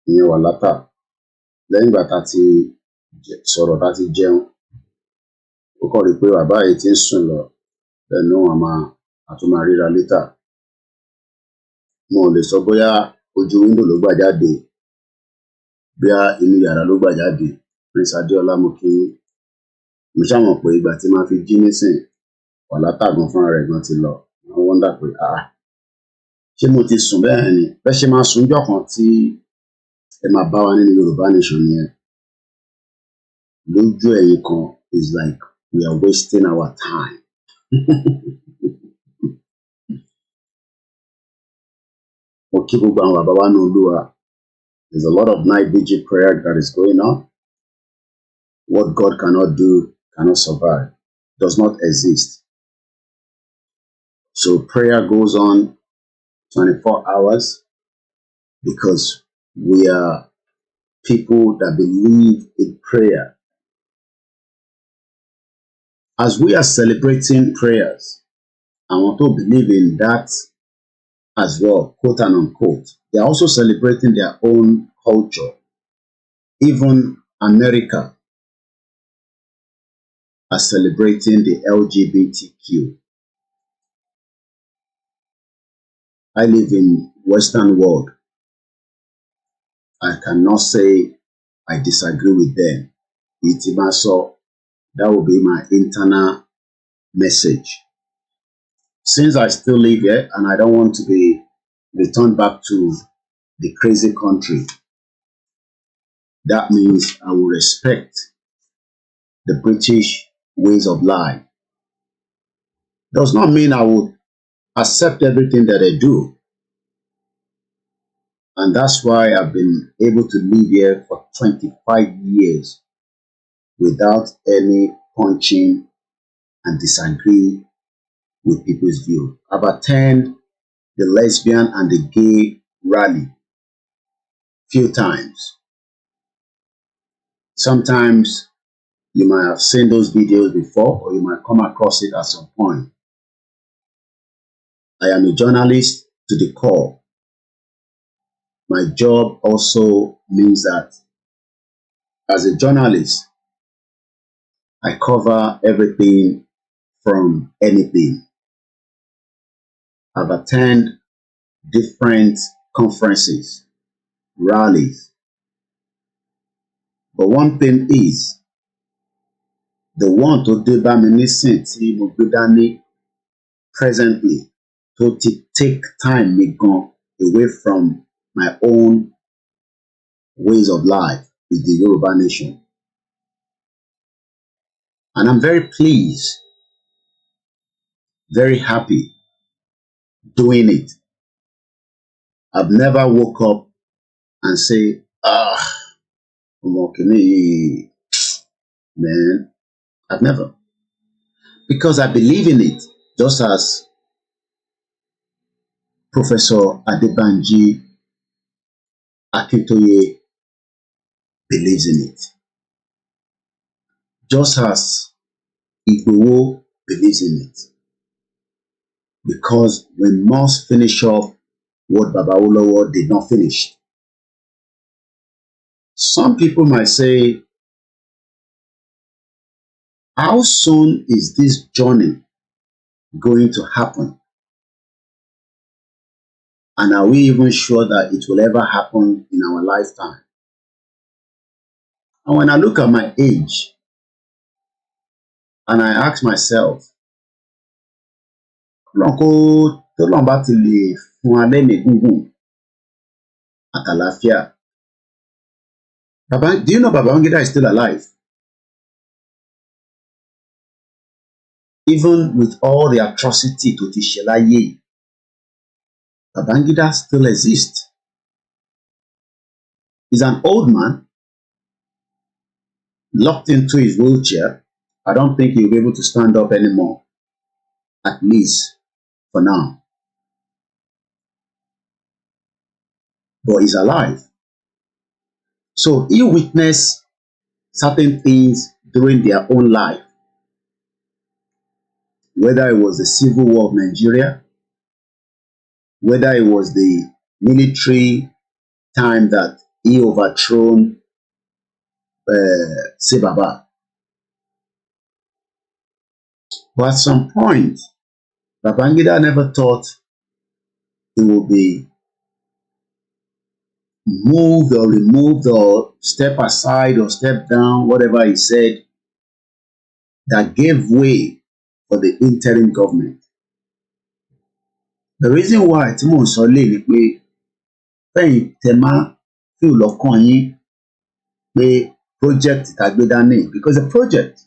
ìyẹn wà látà. Lẹ́yìn ìgbà tá ti sọ̀rọ̀ tá ti jẹun, ó kàn rí pé bàbá yìí ti ń sùn lọ, lẹ́nu a tún máa ríra later. Mo ò lè sọ bóyá ojú window ló gbà jáde, bóyá inú yàrá ló gbà jáde. Prince Adéọlá mo kí yín. Mo ṣáà mọ̀ pé ìgbà tí màá fi jí nísìn, wà látà gan fúnra rẹ̀ gan ti lọ. Wọ́n wonder pé ṣé mo ti sùn bẹ́ẹ̀ ni? Bẹ́ẹ̀ ṣe máa sùn jọ́ kan tí ẹ máa bá wa nínú Yorùbá nation nìyẹn. Lójú ẹ̀yin kan is like we are wasting our time. Mo kí gbogbo àwọn bàbá wa ní Olúwa. There's a lot of night vigil prayer that is going on. What God cannot do cannot survive, does not exist. So prayer goes on 24 hours because we are people that believe in prayer. As we are celebrating prayers, I want to believe in that as well, quote and unquote. They are also celebrating their own culture. Even America are celebrating the LGBTQ. I live in Western world. I cannot say I disagree with them. Itimaso, That will be my internal message. Since I still live here and I don't want to be returned back to the crazy country, that means I will respect the British ways of life. Does not mean I will accept everything that they do. And that's why I've been able to live here for 25 years without any punching and disagree with people's view. I've attended the lesbian and the gay rally few times. Sometimes you might have seen those videos before, or you might come across it at some point. I am a journalist to the core. My job also means that as a journalist, I cover everything from anything. I've attended different conferences, rallies. But one thing is, the one to do by ministry tí mo gbé dání presently to take time me gone away from my own ways of life is the Yoruba nation. And I'm very pleased, very happy doing it. I've never woke up and say, man, I've never. Because I believe in it, just as Professor Adebanji Akintoye believes in it. Just as IGBOHO believes in it. Because we must finish off what Baba Olowo did not finish. Some people might say, how soon is this journey going to happen? And are we even sure that it will ever happen in our lifetime? And when I look at my age, and I ask myself, do you know Babangida is still alive? Even with all the atrocity to Tishelaye, Babangida still exists. He's an old man, locked into his wheelchair. I don't think he'll be able to stand up anymore, at least for now. But he's alive. So he witnessed certain things during their own life, whether it was the civil war of Nigeria, whether it was the military time that he overthrown Sebaba. But at some point, Babangida never thought he would be moved or removed or step aside or step down, whatever he said, that gave way for the interim government. The reason why Timon Sole ni pé fẹ́yìn tẹ́má fi lọ́kàn yín pé project tàgbé dání, because the project,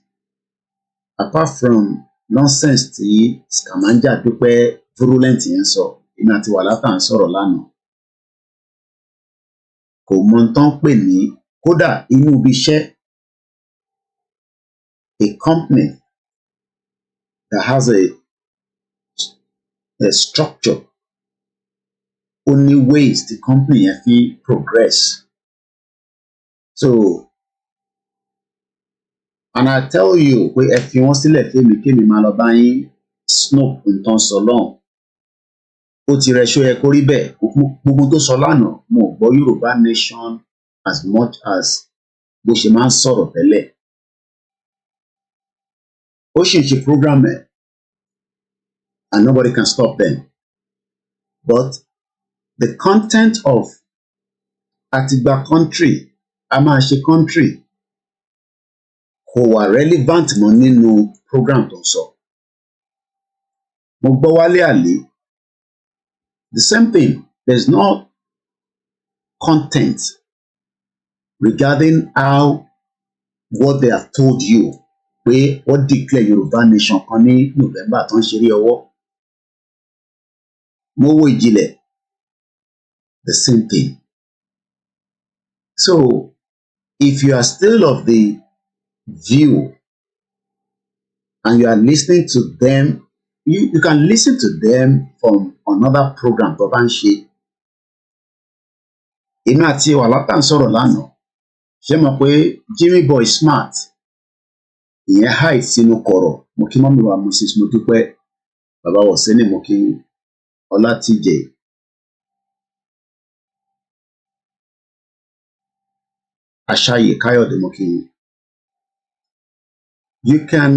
apart from nonsense tí Scamanja Dúpẹ́ virulent yẹn sọ, èmi àti Wàlátà ń sọ̀rọ̀ lánàá, kò mọ tán pè ní kódà inú ibi iṣẹ́, a company that has a structure, only ways the company yẹn fi progress. So, and I tell you, pé ẹ fi wọ́n sílẹ̀ kémi máa lọ bá yín snoop nǹkan sọ lọ́hùn. Ó ti rẹ̀ ṣó yẹ kó rí bẹ́ẹ̀. Gbogbo tó sọ lánàá, mo gbọ́ Yorùbá nation as much as bó ṣe máa ń sọ̀rọ̀ tẹ́lẹ̀. Ó ṣì ń ṣe program ẹ̀, and nobody can stop them. But the content of Àtìgbà country, a máa ṣe country, kò wà relevant mọ́ nínú program tó ń sọ. Mo gbọ́ Wálé Àlè, the same thing. There's no content regarding how what they have told you pé wọ́n declare Yorùbá nation kan ní November tó ń ṣeré ọwọ́. Mo wo ìjìnlẹ̀, the same thing. So if you are still of the view and you are listening to them, you can listen to them from another program tó bá ń ṣe. Èmi àti Wàlátà ń sọ̀rọ̀ lánàá. Ṣé mọ̀ pé Jimmy Boy Smart ìyẹn hide sínú kọ̀rọ̀. Mo kí mọ́mí wa Moses Modúpẹ́, bàbá Wọ̀sẹ́nì, mo kí Ọlátìjẹ. Àṣàyè Káyọ̀dé, mo kí. You can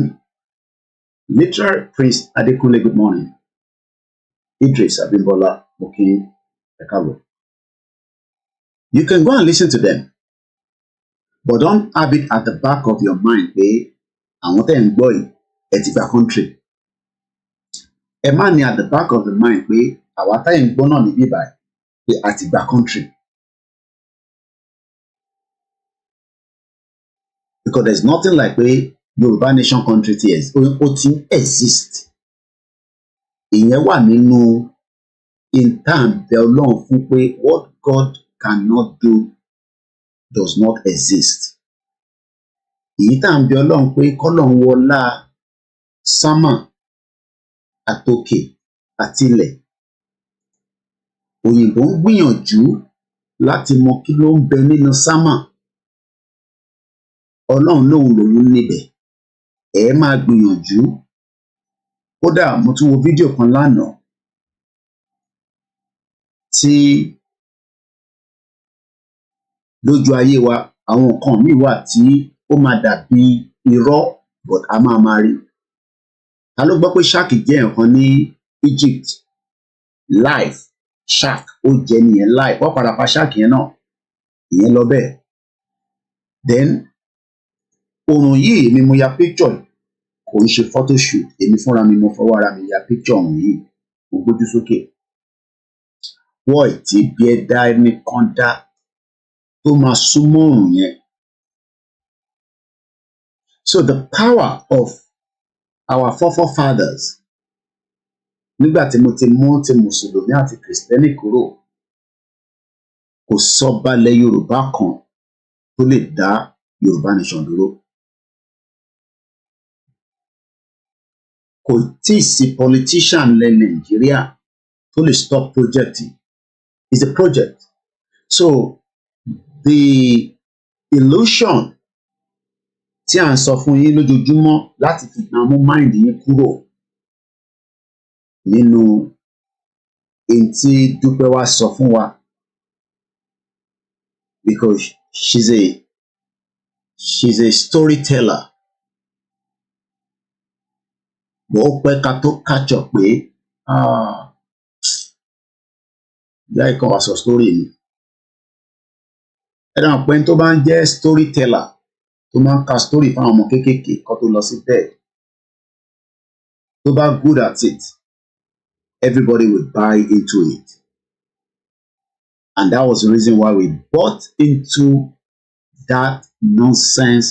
literally Prince Adekunle, good morning. Idris Abimbola, mo kí ẹ káàbọ̀. You can go and listen to them, but don't have it at the back of your mind pé àwọn tẹ́ ń gbọ́ yìí ẹ ti gba country. Ẹ má ní at the back of the mind pé àwa tẹ́ ń gbọ́ náà níbí báyìí pé a ti gba country. Because there's nothing like pé Yorùbá nation country ti exist. Ìyẹn wà nínú in time bẹ Ọlọ́run fún pé what God cannot do does not exist. Èyí tá à ń bẹ Ọlọ́run pé k'Ọlọ́run wọlá sámà àtòkè àtilẹ̀. Òyìnbó ń gbìyànjú láti mọ kí ló ń bẹ nínú sámà. Ọlọ́run lòun níbẹ̀. Ẹ máa gbìyànjú. Kódà mo tún wo fídíò kan lánàá tí lójú ayé wa àwọn nǹkan míì wà tí ó máa dàbí irọ́ but a máa rí. Ta ló gbọ́ pé shark jẹ́ nǹkan ní Egypt? Live shark ó jẹ́ nìyẹn live. Wọ́n padà pa shark yẹn náà. Ìyẹn lọ bẹ́ẹ̀. Then òrùn yìí ni mo ya picture, kò ń ṣe photoshoot. Èmi fúnra mi mo fọwọ́ ara mi ya picture òrùn yìí. Mo gbójú sókè. Wọ́ọ̀ tí bí ẹ dá ẹni kan dá tó máa súnmọ́ òrùn yẹn. So the power of our forefathers, nígbà tí mo ti mú ti Mùsùlùmí àti Kìrìsìtẹ́nì kúrò, kò sọ́balẹ̀ Yorùbá kan tó lè dá Yorùbá nation dúró. Kò tíì sí politician lẹ̀ Nàìjíríà tó lè stop project. It's a project. So the illusion tí à ń sọ fún yín lójoojúmọ́ láti fi máa mú mind yín kúrò nínú èyí tí Dúpẹ́ wá sọ fún wa, because she's a storyteller. Bó pẹ́ ká tó catch up pé ìyá ìkan wá sọ story ni. Ẹ dáhùn pé tó bá ń jẹ́ storyteller tó máa ń ka story fáwọn ọmọ kéékèèké kó tó lọ sí bed, tó bá good at it, everybody will buy into it. And that was the reason why we bought into that nonsense,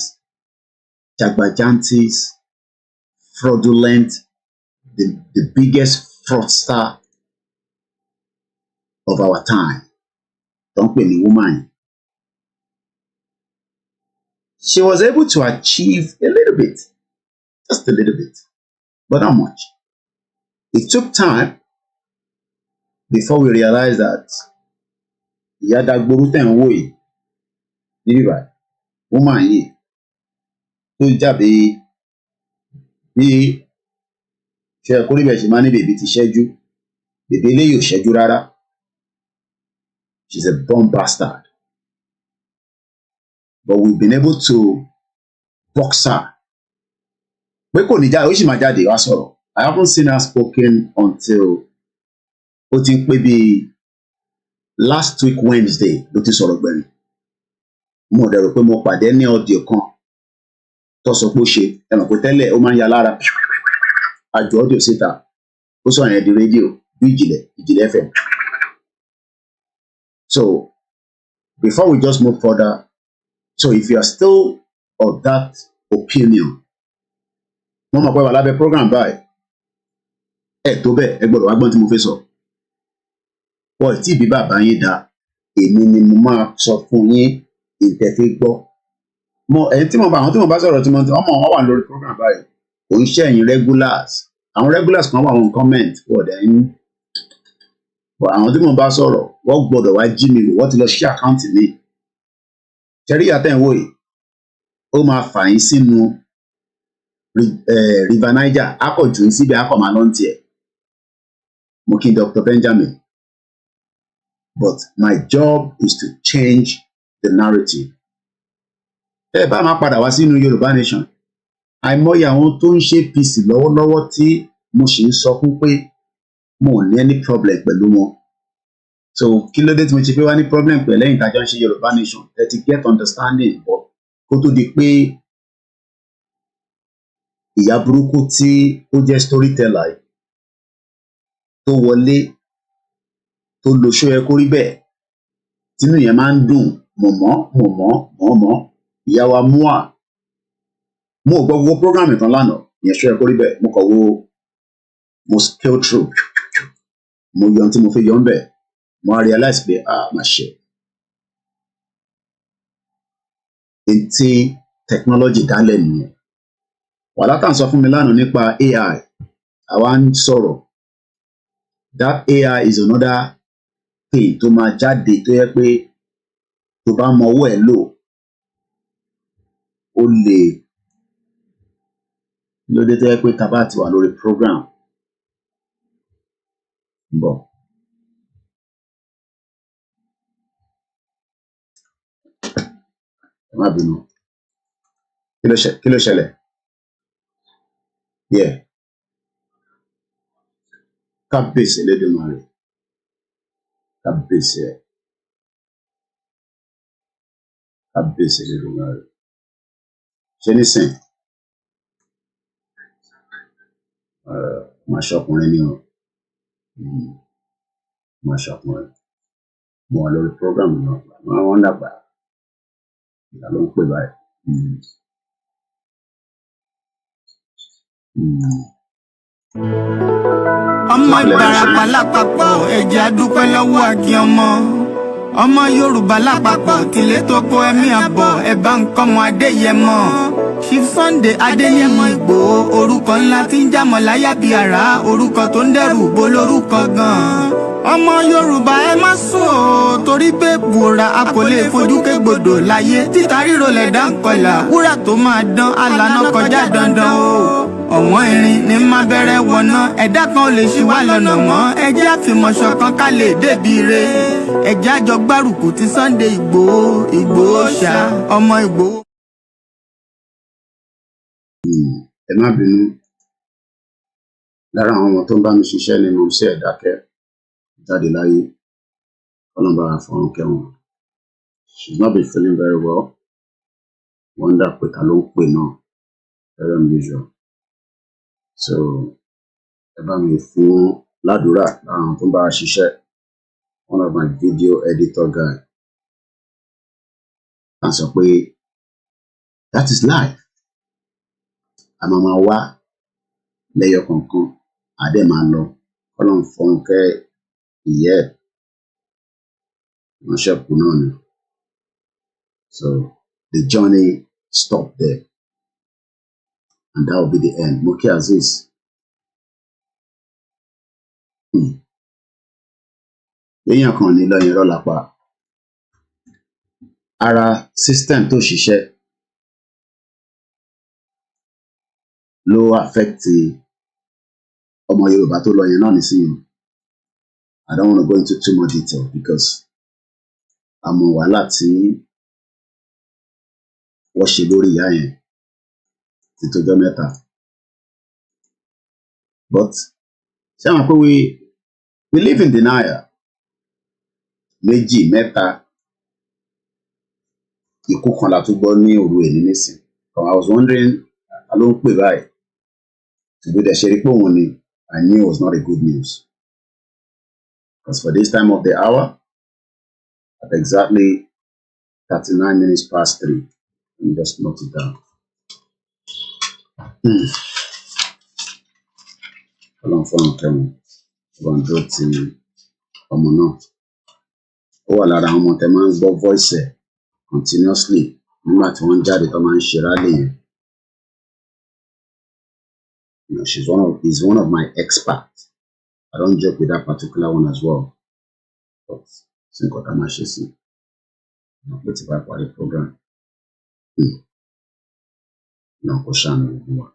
jagbajantis, fraudulent, the biggest fraudster of our time. Don't pè ní woman. She was able to achieve a little bit, just a little bit, but not much. It took time before we realized that ìyá Dagboru tẹ̀ ń wò yìí níbí báyìí, woman yìí tó jáde bí ṣe ẹ̀kọ́ níbẹ̀ ṣe máa ní bèbí ti ṣẹ́jú, bèbí eléyìí ò ṣẹ́jú rárá. She's a born bastard. But we've been able to box her. Pé kò ní jáde, ó sì máa jáde wá sọ̀rọ̀. I haven't seen her spoken until ó ti ń pé bí last week Wednesday ló ti sọ̀rọ̀ gbẹ̀yìn. Mo dẹ̀ rò pé mo pàdé ní audio kan tó tó sọ pé ó ṣe ẹ̀mọ̀ pé tẹ́lẹ̀ ó máa ń ya lára àjọ audio síta ó sọ yẹn di rédíò bí ìjìnlẹ̀ FM. So before we just move further, so if you are still of that opinion, mo mọ̀ pé wà lábẹ́ program báyìí ẹ̀ tó bẹ́ẹ̀ ẹ gbọ́dọ̀ wá gbọ́n tí mo fẹ́ sọ. Wọ́n tí ìbí bàbá yín dá èmi ni mo máa sọ fún yín ìtẹ̀fẹ́ gbọ́. Àwọn tí mo bá sọ̀rọ̀ tí wọ́n wà lórí program báyìí kò ń ṣe ẹ̀yin regulars. Àwọn regulars kan wà wọn comment wọ̀dẹ̀ ń. Àwọn tí mo bá sọ̀rọ̀ wọ́n gbọ́dọ̀ wá jí mi wò wọ́n ti lọ ṣí àkáǹtì mi. Ṣẹ́rí àtẹ̀wò yìí ó máa fà yín sínú River Niger akọ̀jù yín síbi akọ̀ máa lọ́ntì ẹ̀. Mo kí Dr. Benjamin. But my job is to change the narrative. Ẹ bá máa padà wá sínú Yorùbá nation. Àìmọye àwọn tó ń ṣe PC lọ́wọ́lọ́wọ́ tí mo sì ń sọ fún pé mo ò ní any problem pẹ̀lú wọn. So kí ló dé tí mo ṣe pé wá ní problem pẹ̀lú ẹ̀yin tájọ́ ń ṣe Yorùbá nation? Ẹ ti get understanding but kó tó di pé ìyá burúkú tí ó jẹ́ storyteller tó wọlé tó lo ṣó yẹ kó rí bẹ́ẹ̀ tínú yẹn máa ń dùn mọ̀mọ́ ìyá wa mua mo ò gbọ́ gbogbo program ìtàn lánàá ìyẹn ṣó yẹ kó rí bẹ́ẹ̀ mo kàn wo mo scale through mo yọ ohun tí mo fi yọ ń bẹ̀ mo á realize pé má ṣe etí technology dálẹ̀ nìyẹn wàhálà tá à ń sọ fún mi lánàá nípa AI àwa ń sọ̀rọ̀ that AI is another thing tó máa jáde tó yẹ pé tó bá mọ owó ẹ̀ lò ó lè lóde tó yẹ pé tá bá ti wà lórí program bọ̀. Ẹ má bínú kí ló ṣẹlẹ̀? Yeah. Kábíyèsí Elédùmarè kábíyèsí ẹ̀ kábíyèsí Elédùmarè ṣé nísìn máa ṣọkùnrin ni o máa ṣọkùnrin mo wà lórí program náà wọ́n dàgbà ìyá ló ń pè báyìí. Ọmọ Ìbàràpá lápapọ̀ ẹ̀jẹ̀ adúpẹ́ lọ́wọ́ àkí ọmọ Yorùbá lápapọ̀ tìlé tó kó ẹ̀mí àbọ̀ ẹ̀bá nǹkan mọ Adéyẹmọ. Chief Sunday Adéyẹmọ Ìgbòho orúkọ ńlá tí ń jámọ̀ láyà bí àrá orúkọ tó ń dẹrù bo lórúkọ gan-an. Ọmọ Yorùbá ẹ má sùn o torí pé bùrà a kò lè fojú kégbodò láyé títa ríro lẹ̀dá ń kọlà wúrà tó máa dán alànà kọjá dandan o. Ọ̀wọ́n irin ní má bẹ̀rẹ̀ wọ̀nà ẹ̀dá kan ò lè ṣì wá lọ́nà mọ́ ẹjẹ́ àfìmọ̀ṣọ̀ kan ká lè débi re ẹjẹ́ àjọ gbárùkù ti Sunday Ìgbòho ṣá ọmọ Ìgbòho. Ẹ má bínú lára àwọn ọmọ tó ń bá mi ṣiṣẹ́ ni mo ṣe ẹ̀dákẹ́ jáde láyé ọlọ́run bá fọ̀run kẹ́wọn. She's not been feeling very well. Wonder pé ta ló ń pè náà very unusual. So ẹ bá mi fún ládùúrà lára àwọn tó ń bá a ṣiṣẹ́ one of my video editor guy and sọ pé that is life. Àmọ́ máa wá lẹ́yọ kọ̀ọ̀kan àdé máa lọ ọlọ́run fọ̀run kẹ́ ìyẹ́ ẹ̀ wọ́n ṣẹ̀kù náà ni. So the journey stopped there and that will be the end. Mo kí Aziz. Èèyàn kan ní lọ́yìn rọ́ lápá ara system tó ṣiṣẹ́ ló affect ọmọ Yorùbá tó lọ yẹn náà nísìnyí. I don't want to go into too much detail because àmọ́ wàhálà tí wọ́n ṣe lórí ìyá yẹn ti tójọ́ mẹ́ta. But ṣé àwọn pé we live in denial. Méjì mẹ́ta ikú kan la tún gbọ́ ní òru èní nísìn I was wondering, I don't pay by to do the Sheriko money. I knew it was not a good news. Because for this time of the hour, at exactly 39 minutes past 3, let me just note it down. Ọlọ́run fọ́nà kẹ́wọn, ọba ń dúró ti ọmọ náà. Ó wà lára àwọn ọmọ tẹ máa ń gbọ́ voice ẹ̀ continuously nígbà tí wọ́n ń jáde tó máa ń ṣe rálẹ̀ yẹn. You know, he's one of my experts. I don't joke with that particular one as well. But since I máa ṣe sí, pé tí bá parí program, náà kò ṣàánú gbogbo wa.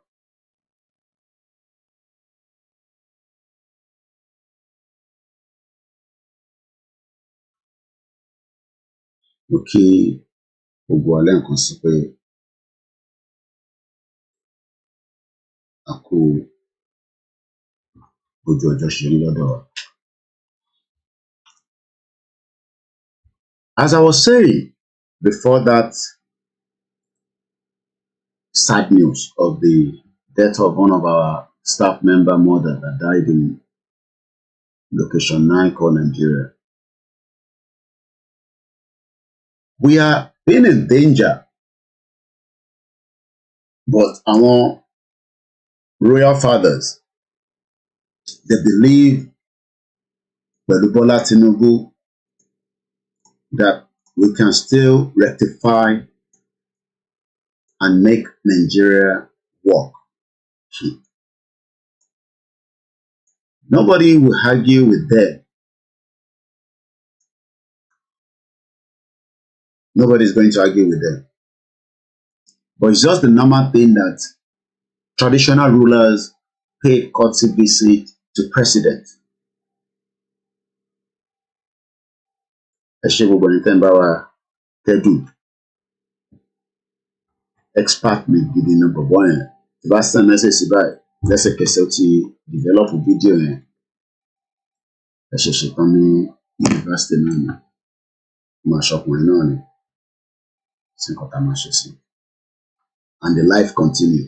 Mo kí gbogbo wa lẹ́ẹ̀kan sí pé a kú ojú ọjọ́ ṣe rí lọ́dọ̀ wa. As I was saying before that sad news of the death of one of our staff member mother that died in location 9 called Nigeria, we are being in danger, but our royal fathers, they believe with Bola Tinubu that we can still rectify and make Nigeria work. Nobody will argue with them. Nobody's going to argue with them. But it's just the normal thing that traditional rulers pay courtesy visit to president. Expert me gidi number one. The last time I say bye, let's say develop a video yẹn. Ẹ ṣẹ̀ṣẹ̀ tán ní university náà ni. Mo ṣọkùnrin náà ni. Sí nǹkan tá a máa ṣe sí. And the life continue.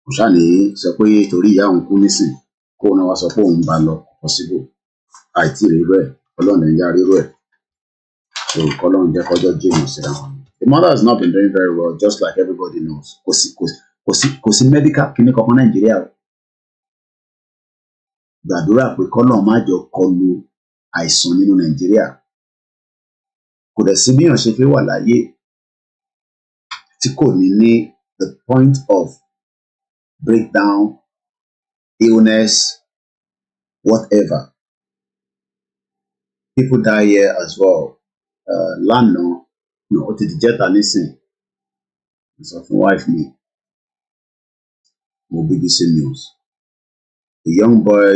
Kò ṣáà ní sọ pé torí ìyá òun kú nísìn kó náà wá sọ pé òun bá lọ possible. Àìtí rírú ẹ̀, Ọlọ́run ẹ̀ ń já rírú ẹ̀. So kọ́lọ́run jẹ́ kọjọ́ jìnnà síra wọn. The mother has not been doing very well, just like everybody knows. Kò sí medical clinic ọkàn Nàìjíríà o. Gbàdúrà pé kọ́lọ́run má jọ kọlu àìsàn nínú Nàìjíríà. Kò dẹ̀ sí bíyàn ṣe fi wà láyé tí kò ní the point of breakdown, illness, whatever. People die here as well. Lánàá, ó ti di jẹ́ta nísìn. Sọ fún wife mi, mo BBC News. A young boy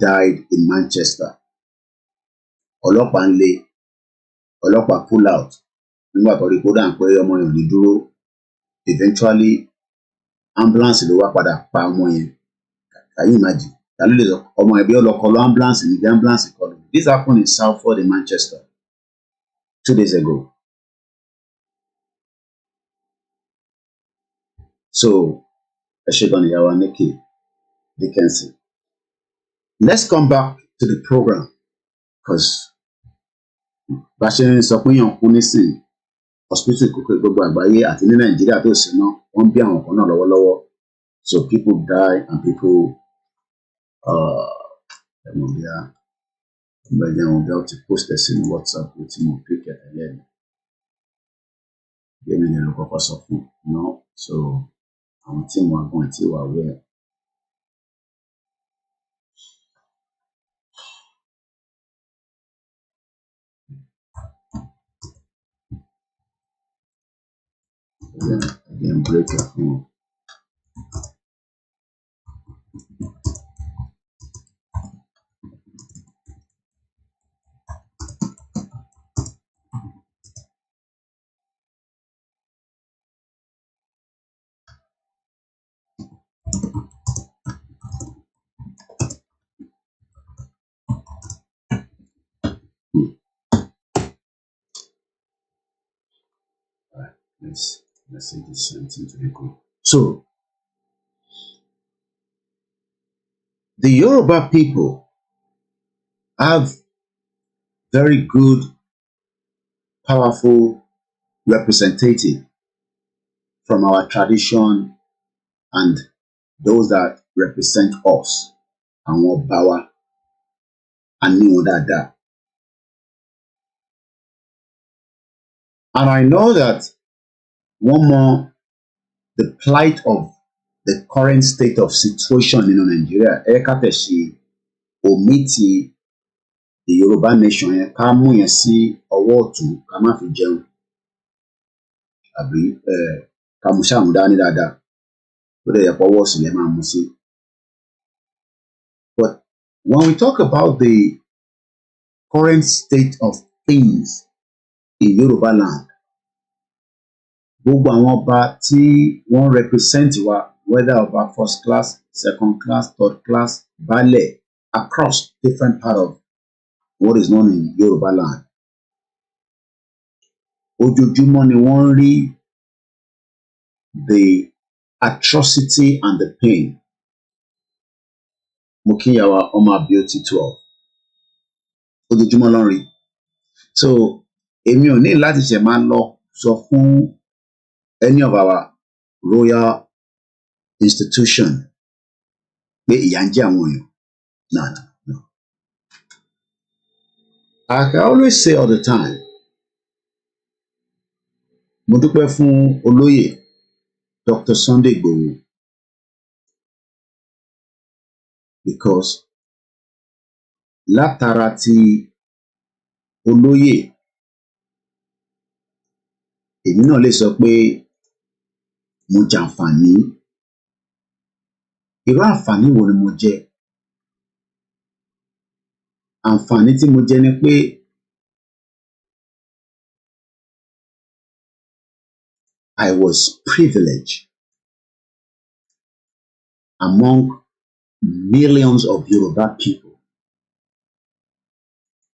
died in Manchester. Ọlọ́pàá ń lé, ọlọ́pàá pull out. Nígbà tó rí kó dà ń pé ọmọ yẹn ò ní dúró. Eventually, ambulance ló wá padà pa ọmọ yẹn. Can you imagine? Ta ló lè sọ ọmọ yẹn bí ó lọ kọlu ambulance ní bí ambulance kọlu. This happened in Salford in Manchester 2 days ago. So, ẹ ṣe gan ìyàwó Nikki Dickinson. Let's come back to the program because bá ṣe ń sọ pé èèyàn kú nísìn hospital kókó gbogbo àgbáyé àti ní Nàìjíríà tó sì ná wọ́n bí àwọn kan náà lọ́wọ́lọ́wọ́. So people die and people ẹ̀mọ̀ bí a gbẹ̀jẹ̀ àwọn ọ̀gá ti post ẹ̀ sínú WhatsApp tí mo pick ẹ̀ tẹ́lẹ̀ ní. Bí èmi ni ló kọ́kọ́ sọ fún náà. So àwọn tí mo agbọ̀n tí wà wẹ̀. Again, break it fún. Let's say this something to be good. So the Yoruba people have very good, powerful representative from our tradition and those that represent us. Àwọn ọba wa, a ní wọn dáadáa. And I know that one more, the plight of the current state of situation in Nigeria, ẹ ká tẹ̀ ṣe omiti the Yoruba nation yẹn ká mú yẹn sí ọwọ́ ọ̀tún ká má fi jẹun àbí ká mú ṣàmú dání dáadáa ó dẹ̀ yẹ pé ọwọ́ òsì lẹ máa mú sí. But when we talk about the current state of things in Yoruba land, gbogbo àwọn ọba tí wọ́n represent wa, whether ọba first class, second class, third class, baálẹ̀, across different part of what is known in Yoruba land, ojoojúmọ́ ni wọ́n rí the atrocity and the pain. Mo kí ìyá wa ọmọ Abioti 12, ojoojúmọ́ ló ń rí. So èmi ò ní láti ṣe máa lọ sọ fún any of our royal institution pé ìyà ń jẹ àwọn èèyàn. No. I can always say all the time, mo dúpẹ́ fún olóyè Dr. Sunday Igboho, because látara ti olóyè èmi náà lè sọ pé mo jàǹfààní. Irú àǹfààní wo ni mo jẹ? Àǹfààní tí mo jẹ ni pé I was privileged among millions of Yoruba people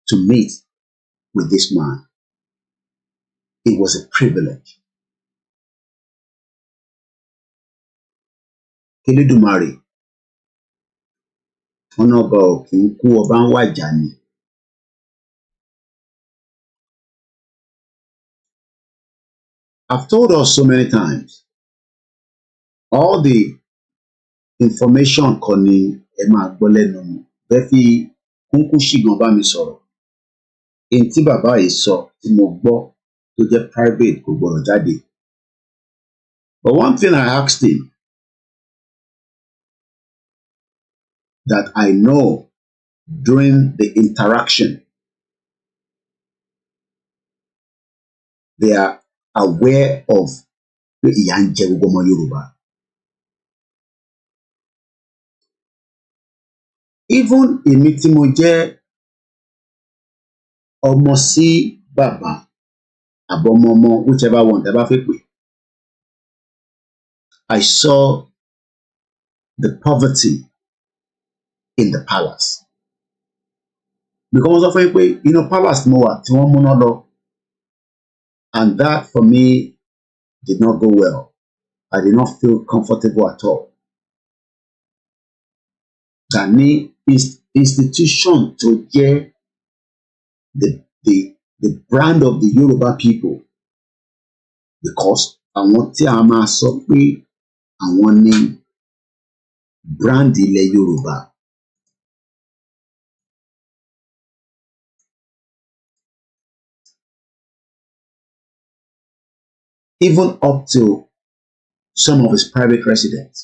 to meet with this man. It was a privilege. Kélédùmarè, ọ̀nà ọba ò kì í kú, ọba ń wàjà ni. I've told us so many times, all the information kan ni ẹ máa gbọ́ lẹ́nu mi. Bẹ́ẹ̀ fi kúnkú ṣìgàn bá mi sọ̀rọ̀. Èyí tí bàbá yìí sọ tí mo gbọ́ tó jẹ́ private kò gbọ́dọ̀ jáde. But one thing I asked him that I know during the interaction, they are aware of pé ìyà ń jẹ gbogbo ọmọ Yorùbá. Even èmi tí mo jẹ́ ọmọ sí bàbá àbọ̀mọmọ, whichever one tẹ́ bá fẹ́ pè, I saw the poverty in the palace. Because wọ́n sọ fún yín pé inú palace mo wà tí wọ́n múná lọ, and that for me did not go well. I did not feel comfortable at all. Gani institution tó jẹ́ the brand of the Yoruba people, because àwọn tí a máa sọ pé àwọn ní brand ilẹ̀ Yorùbá. Even up to some of his private residents.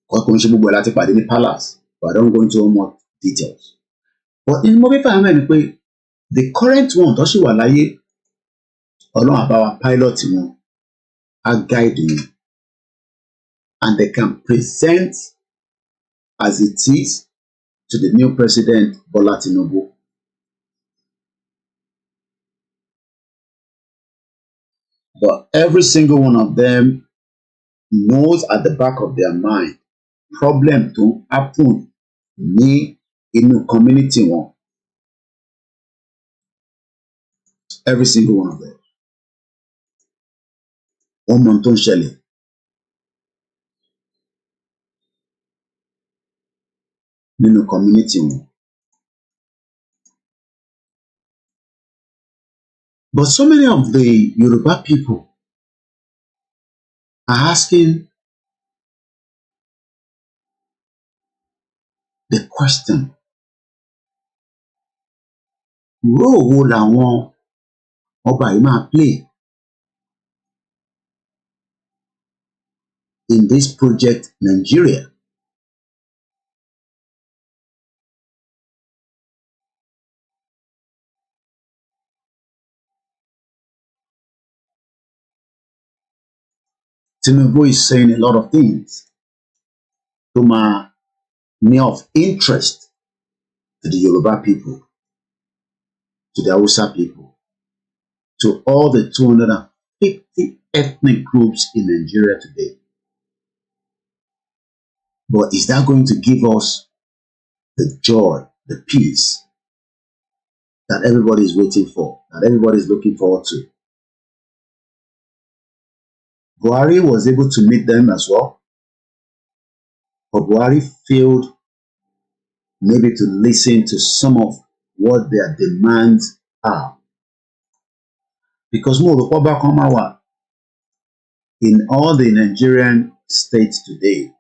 Kò ṣe gbogbo ẹ̀ láti pàdé ní palace, but I don't go into more details. But in mo fẹ́ fàmẹ́ ni pé the current one tó ṣì wà láyé, Ọlọ́run á bá wa pilot wọn, á guide wọn, and they can present as it is to the new president Bola Tinubu. But every single one of them knows at the back of their mind problem tó happen ní inú community wọn. Every single one of them. wọ́n mọ ohun tó ń ṣẹlẹ̀. Nínú community wọn. But so many of the Yoruba people are asking the question, role wo làwọn ọba yìí máa play in this project Nigeria? Tinubu is saying a lot of things to my near of interest to the Yoruba people, to the Hausa people, to all the 250 ethnic groups in Nigeria today. But is that going to give us the joy, the peace that everybody is waiting for, that everybody is looking forward to? Buhari was able to meet them as well, but Buhari failed maybe to listen to some of what their demands are. Because more in all the Nigerian states today,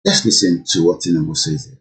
let's listen to what Tinubu says here.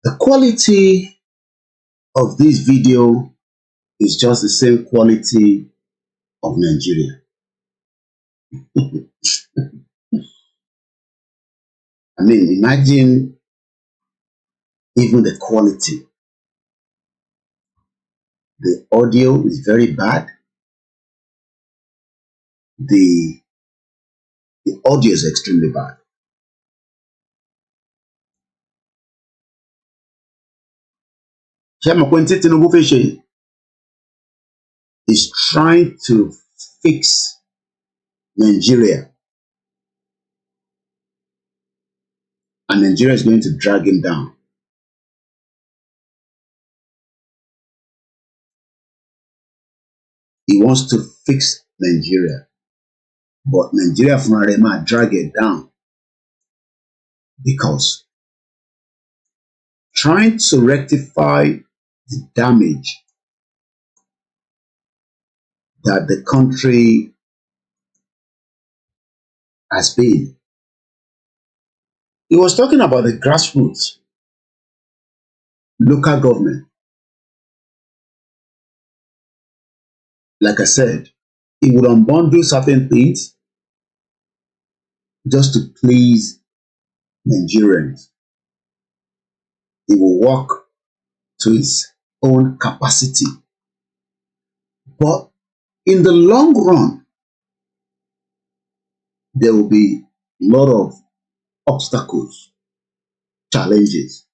The quality of this video is just the same quality of Nigeria. I mean, imagine even the quality. The audio is very bad. The audio is extremely bad. Tinubu is trying to fix Nigeria, and Nigeria is going to drag him down. He wants to fix Nigeria, but Nigeria from Arema drag it down, because trying to rectify the damage that the country has been. He was talking about the grassroots, local government. Like I said, he would unbundle certain things just to please Nigerians. He will work to his own capacity. But in the long run, there will be a lot of obstacles, challenges.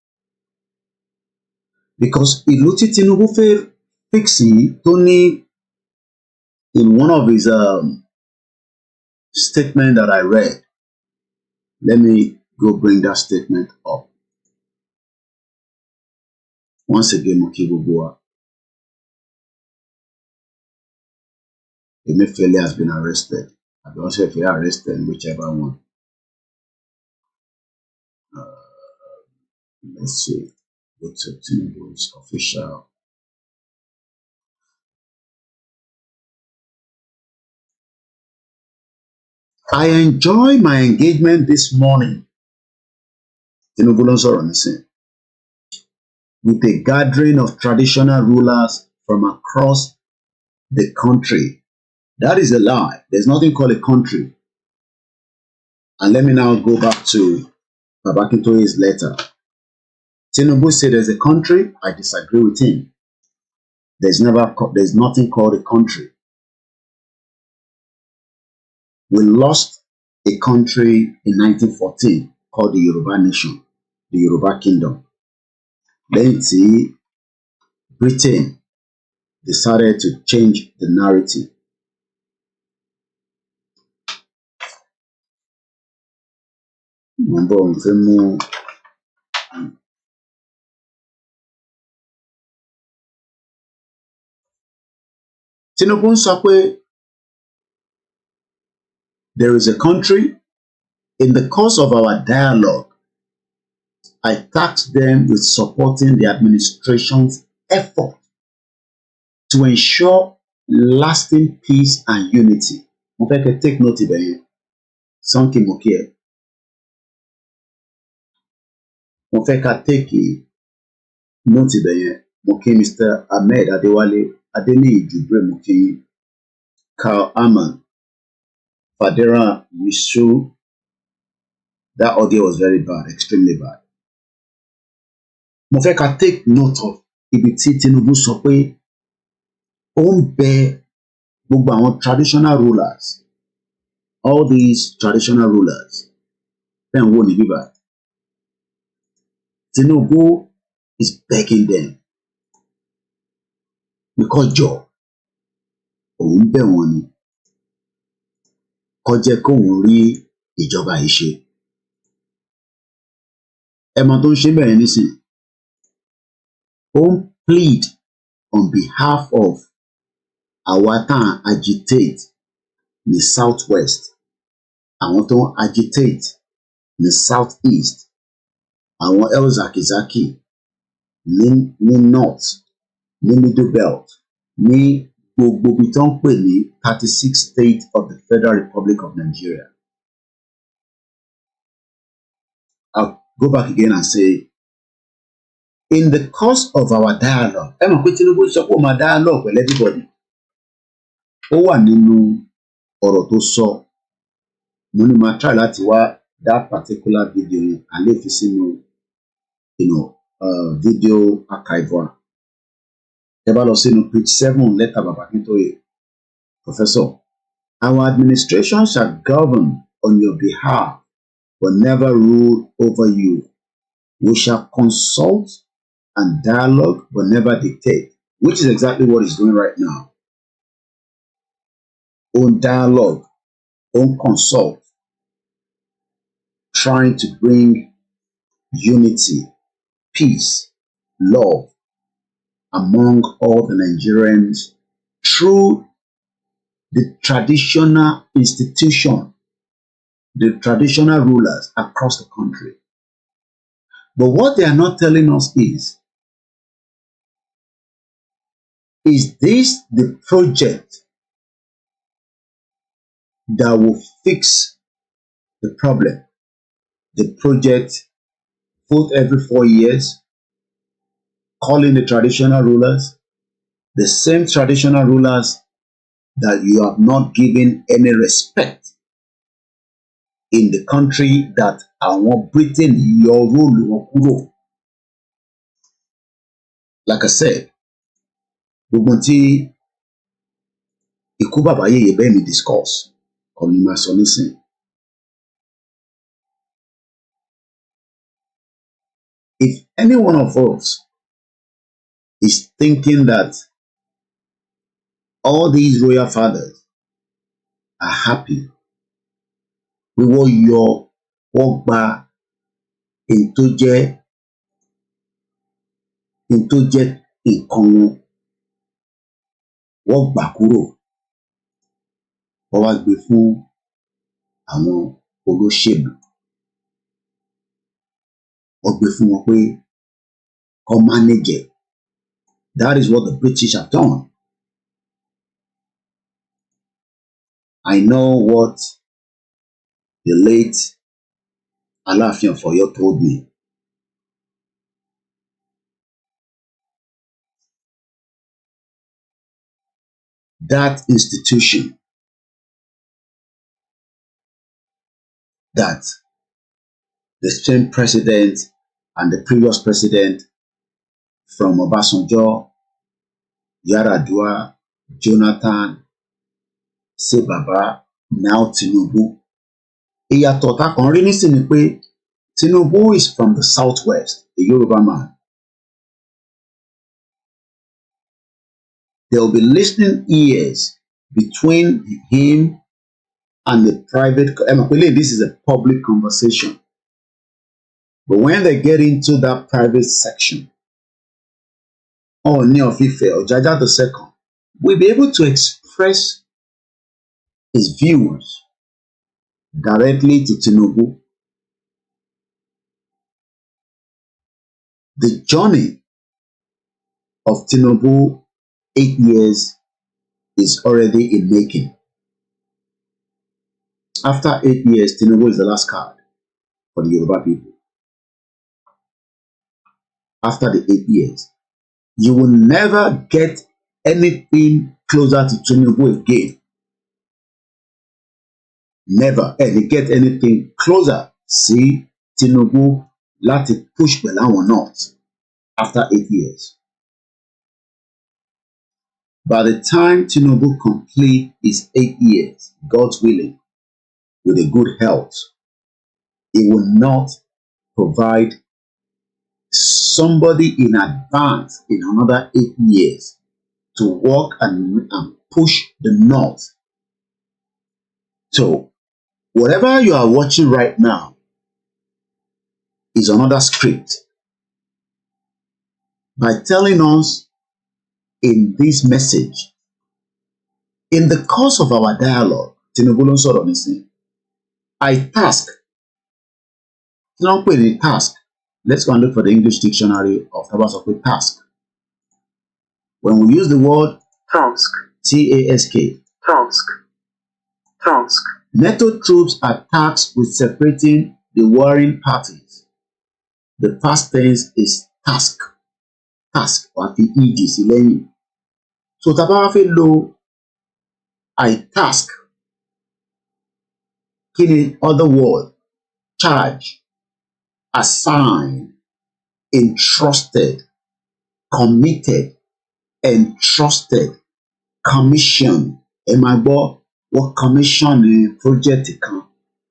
Because ìlú tí Tinubu fẹ́ fix Tony, in one of his statement that I read, let me go bring that statement up. Once again, mo kí gbogbo wa. Emefiele has been arrested. I don't say if he arrested, whichever one. Let's see. Go to Tinubu's official. I enjoy my engagement this morning. Tinubu ló ń sọ̀rọ̀ nísìn. With a gathering of traditional rulers from across the country. That is a lie. There's nothing called a country. And let me now go back to Babakintoye's letter. Tinubu said there's a country. I disagree with him. There's nothing called a country. We lost a country in 1914 called the Yoruba Nation, the Yoruba Kingdom. Lẹ́yìn tí Britain decided to change the narrative. Tinubu sọ pé there is a country. In the course of our dialogue, I tasked them with supporting the administration's effort to ensure lasting peace and unity. Mo fẹ́ kẹ́ take note ibẹ̀ yẹn. Sanki mo kí ẹ. Mo fẹ́ ká take note ibẹ̀ yẹn. Mo kí Mr. Ahmed Adewale, Adeniyi Jubre, mo kí Karl Aman, Fadera Misu. That audio was very bad, extremely bad. Mo fẹ́ ká take note of ibi tí Tinubu sọ pé ó ń bẹ gbogbo àwọn traditional rulers, all these traditional rulers, fẹ́ ń wò ní bíbá. Tinubu is begging them because jọ òun bẹ̀ wọ́n ni kó jẹ́ kóun rí ìjọba yìí ṣe. Ẹ mọ tó ń ṣe bẹ́ẹ̀ nísìn. Ó ń plead on behalf of àwa tá à ń agitate ní southwest, àwọn tó ń agitate ní southeast, àwọn El Zakizaki ní north, ní middle belt, ní gbogbo ibi tó ń pè ní 36 states of the Federal Republic of Nigeria. I'll go back again and say, in the course of our dialogue, ẹ mọ̀ pé Tinubu sọ pé ó máa dialogue with everybody. Ó wà nínú ọ̀rọ̀ tó sọ. Mo ní máa try láti wá that particular video yẹn and lè fi sínú video archive wa. Ẹ bá lọ sínú page 7 letter Babakintoye. Professor, our administration shall govern on your behalf but never rule over you. We shall consult and dialogue but never dictate, which is exactly what he's doing right now. On dialogue, on consult, trying to bring unity, peace, love among all the Nigerians through the traditional institution, the traditional rulers across the country. But what they are not telling us is this the project that will fix the problem. The project vote every 4 years, calling the traditional rulers, the same traditional rulers that you have not given any respect in the country, that àwọn Britain your rule wọn kúrò. Like I said, gbogbo tí ikú bàbá yèyé bẹ́ẹ̀ mi discuss kò ní máa sọ nísìn. If any one of us is thinking that all these royal fathers are happy, we will your walk back into nǹkan wọn, wọ́n gbà kúrò, wọ́n wá gbé fún àwọn olóṣèlú, wọ́n gbé fún wọn pé kó manage it. That is what the British have done. I know what the late Aláàfin of Ọ̀yọ́ told me. That institution that the same president and the previous president from Obasanjo, Yaradua, Jonathan, Sebaba, now Tinubu. Ìyàtọ̀ tá kàn rí nísìn ni pé Tinubu is from the southwest, the Yoruba man. There will be listening ears between him and the private. This is a public conversation. But when they get into that private section, Ooni of Ife or Jaja II will be able to express his views directly to Tinubu. The journey of Tinubu 8 years is already in making. After 8 years, Tinubu is the last card for the Yoruba people. After the 8 years, you will never get anything closer to Tinubu again. Never ever get anything closer. See Tinubu láti push pẹ̀lú or not after 8 years. By the time Tinubu complete his 8 years, God's willing, with a good health, he will not provide somebody in advance in another 8 years to work and push the north. So whatever you are watching right now is another script. By telling us in this message, in the course of our dialogue, Tinubu ló ń sọ̀rọ̀ nísìnyí, I task. Don't put in task. Let's go and look for the English dictionary of Tabasco task. When we use the word task, T-A-S-K, task. NATO troops are tasked with separating the warring parties. The past tense is task. Or the ed sí lẹ́yìn. So tá bá wá fẹ́ lo I task. Kí ni other word? Charge, assign, entrusted, committed, entrusted, commission. Ẹ máa gbọ́ wọ́n commission ní project kan,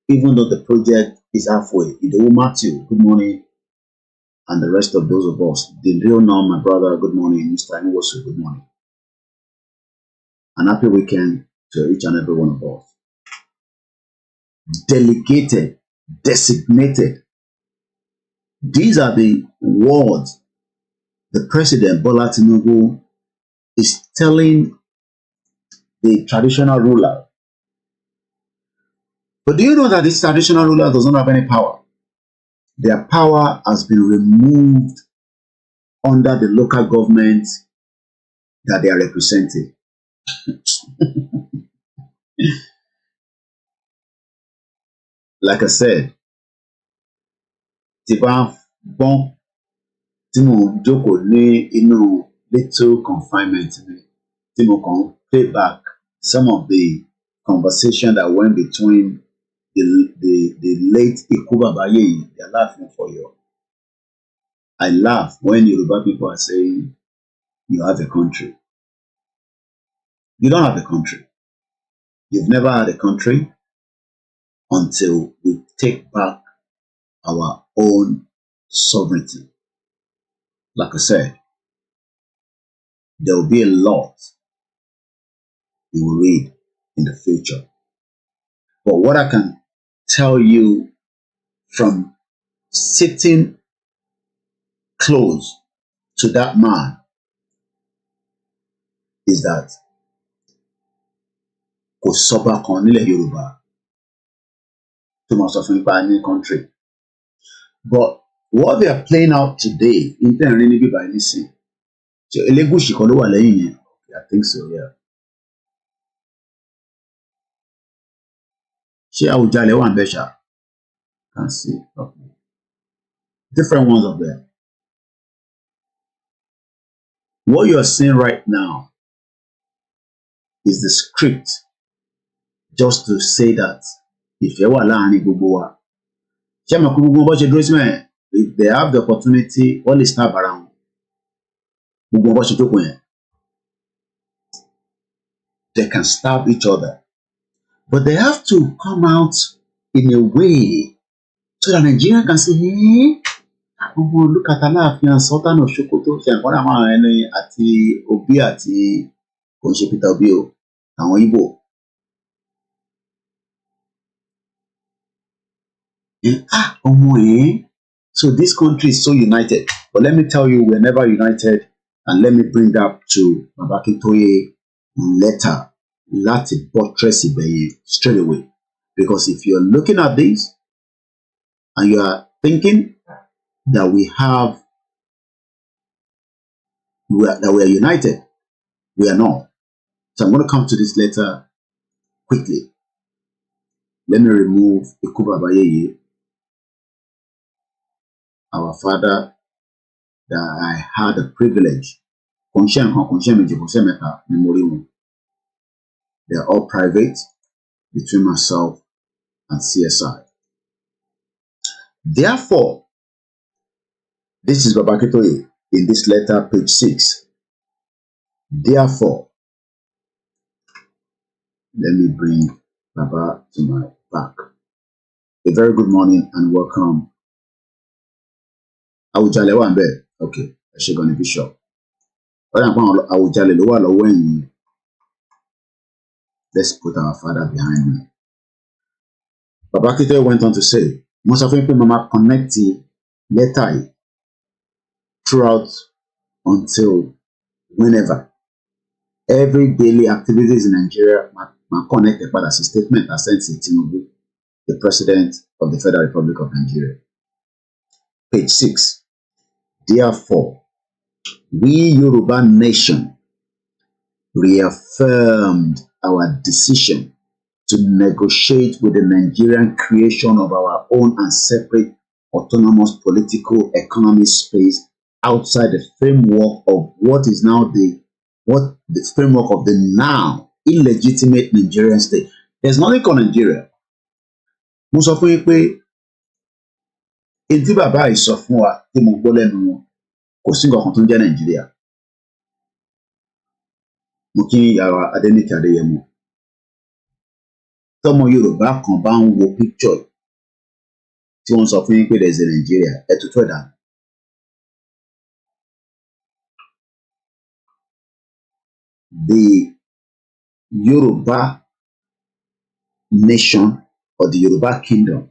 even though the project is halfway. Ìdòwú Matthew, good morning, and the rest of those of us. The real now, my brother, good morning. Mr. Nwosu, good morning. An happy weekend to each and every one of us. Delegated, designated. These are the words the President Bola Tinubu is telling the traditional ruler. But do you know that this traditional ruler does not have any power? Their power has been removed under the local government that they are representing. like I said, tí bá gbọ́n tí mo jókòó ní inú little confinement mi tí mo kàn play back some of the conversation that went between the late Ikú Baba Yèyé, the Aláàfin for you. I laugh when Yoruba people are saying you have a country. You don't have a country. You've never had a country until we take back our own sovereignty. Like I said, there will be a lot you will read in the future. But what I can tell you from sitting close to that man is that kò sọ́ba kan nílẹ̀ Yorùbá tó máa sọ fún nípa ní country. But what they are playing out today in tẹ́ ń rí níbí báyìí nísìn, Elégùṣì kan ló wà lẹ́yìn yẹn. I think so, yeah. Ṣé Àwùjalẹ̀ wà ń bẹ̀ ṣá? Can't see properly. Different ones of them. What you are seeing right now is the script just to say that ìfẹ́ wà láàrin gbogbo wa. Ṣé àmọ́ kí gbogbo wọn bọ́ ṣe dúró sí mẹ́rin? If they have the opportunity, wọ́n lè snap ara wọn. Gbogbo wọn bọ́ ṣe jókòó yẹn. They can stab each other. But they have to come out in a way so that Nigeria can say, hey, look at Aláàfin and Sultan of Sokoto. Ṣé àǹkọ́rẹ́ àwọn ẹni àti Obi àti kò ń ṣe Peter Obi o, àwọn Igbo. So this country is so united. But let me tell you, we're never united. And let me bring up to Baba Akintoye letter láti buttress ibẹ̀yẹn straight away. Because if you're looking at this and you are thinking that we are united, we are not. So I'm going to come to this letter quickly. Let me remove Ikú Baba Yèyé, our father that I had the privilege. They're all private between myself and CSI. Therefore, this is Baba Akintoye in this letter, page 6. Therefore, let me bring Baba to my back. A very good morning and welcome. Àwùjalẹ̀ wà ńbẹ̀. Okay, ẹ ṣé gan ni Bishop. Àwùjalẹ̀ ló wà lọ́wọ́ ẹ̀yìn. Let's put our father behind me. Baba Akintoye went on to say, mo sọ fún yín pé mama connect letter throughout until whenever. Every daily activities in Nigeria ma connect padà sí statement as sent to Tinubu, the President of the Federal Republic of Nigeria. Page 6. Therefore, we Yoruba nation reaffirmed our decision to negotiate with the Nigerian creation of our own and separate autonomous political economic space outside the framework of what is now the framework of the now illegitimate Nigerian state. There's nothing called Nigeria. Mo sọ fún yín pé tí bàbá yìí sọ fún wa tí mo gbọ́ lẹ́nu wọn kò sí nǹkan kan tó ń jẹ́ Nàìjíríà. Mo kí yàrá Adéníkè Adéyẹmọ. Tọ́mọ Yorùbá kan bá ń wo picture tí wọ́n sọ fún yín pé there's a Nigeria, ẹ tutù ẹ̀dá. The Yoruba nation or the Yoruba kingdom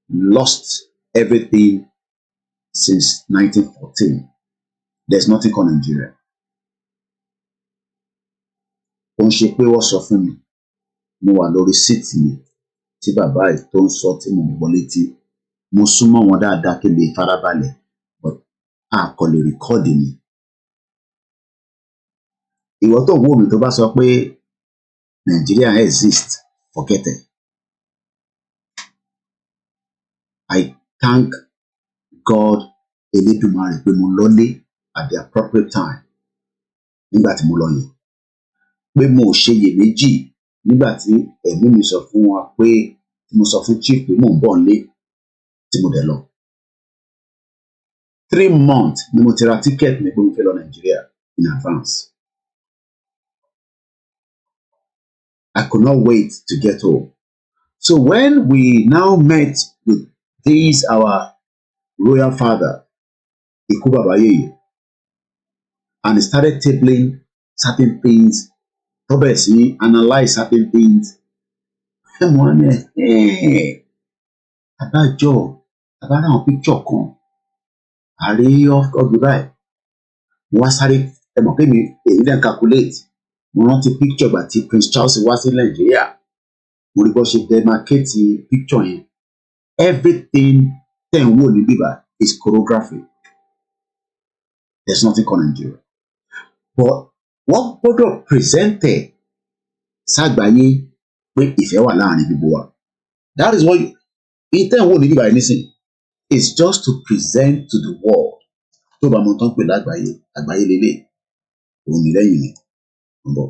lost everything since 1914. There's nothing called Nigeria. Ó ń ṣe pé wọ́n sọ fún mi, mo wà lórí síìtì mi tí bàbá yìí tó ń sọ tí mo gbọ́ létí. Mo súnmọ́ wọn dáadáa kí n lè farabalẹ̀, but a kò lè rìkọ́ọ̀dì mi. Ìwọ tó wò mí tó bá sọ pé Nigeria exist, forget it. I thank God Elédùmarè pé mo lọlé at the appropriate time nígbà tí mo lọ yẹn. Pé mo ò ṣeyèméjì nígbà tí ẹ̀mí mi sọ fún wa pé tí mo sọ fún chief pé mò ń bọ̀ nílé tí mo dẹ̀ lọ. 3 months ni mo ti ra ticket mi pé mo fẹ́ lọ Nigeria in advance. I could not wait to get home. So when we now met with this, our royal father, Ikú Bàbá Yèyé, and he started tabling certain things, tó bẹ̀rẹ̀ sí analyze certain things. Abájọ, abára àwọn picture kan, àrí ọdún báyìí. Mo wá sáré, ẹ mọ̀ pé èyí dẹ̀ calculate. Mo rántí picture gbà tí Prince Charles wá sí Nigeria. Mo rí bó ṣe demarcate picture yẹn. Everything tẹ̀ ń wò ní bíbá is choreography. There's nothing called Nigeria. But wọ́n gbọ́dọ̀ present ẹ̀ ságbáyé pé ìfẹ́ wà láàrin gbogbo wa. That is what ìtẹ̀ ń wò ní bíbá yẹn nísìnyí. It's just to present to the world. Tó bá mọ tán pè lágbàáyé, àgbáyé lélẹ̀. Òun ni lẹ́yìn mi. Bọ̀.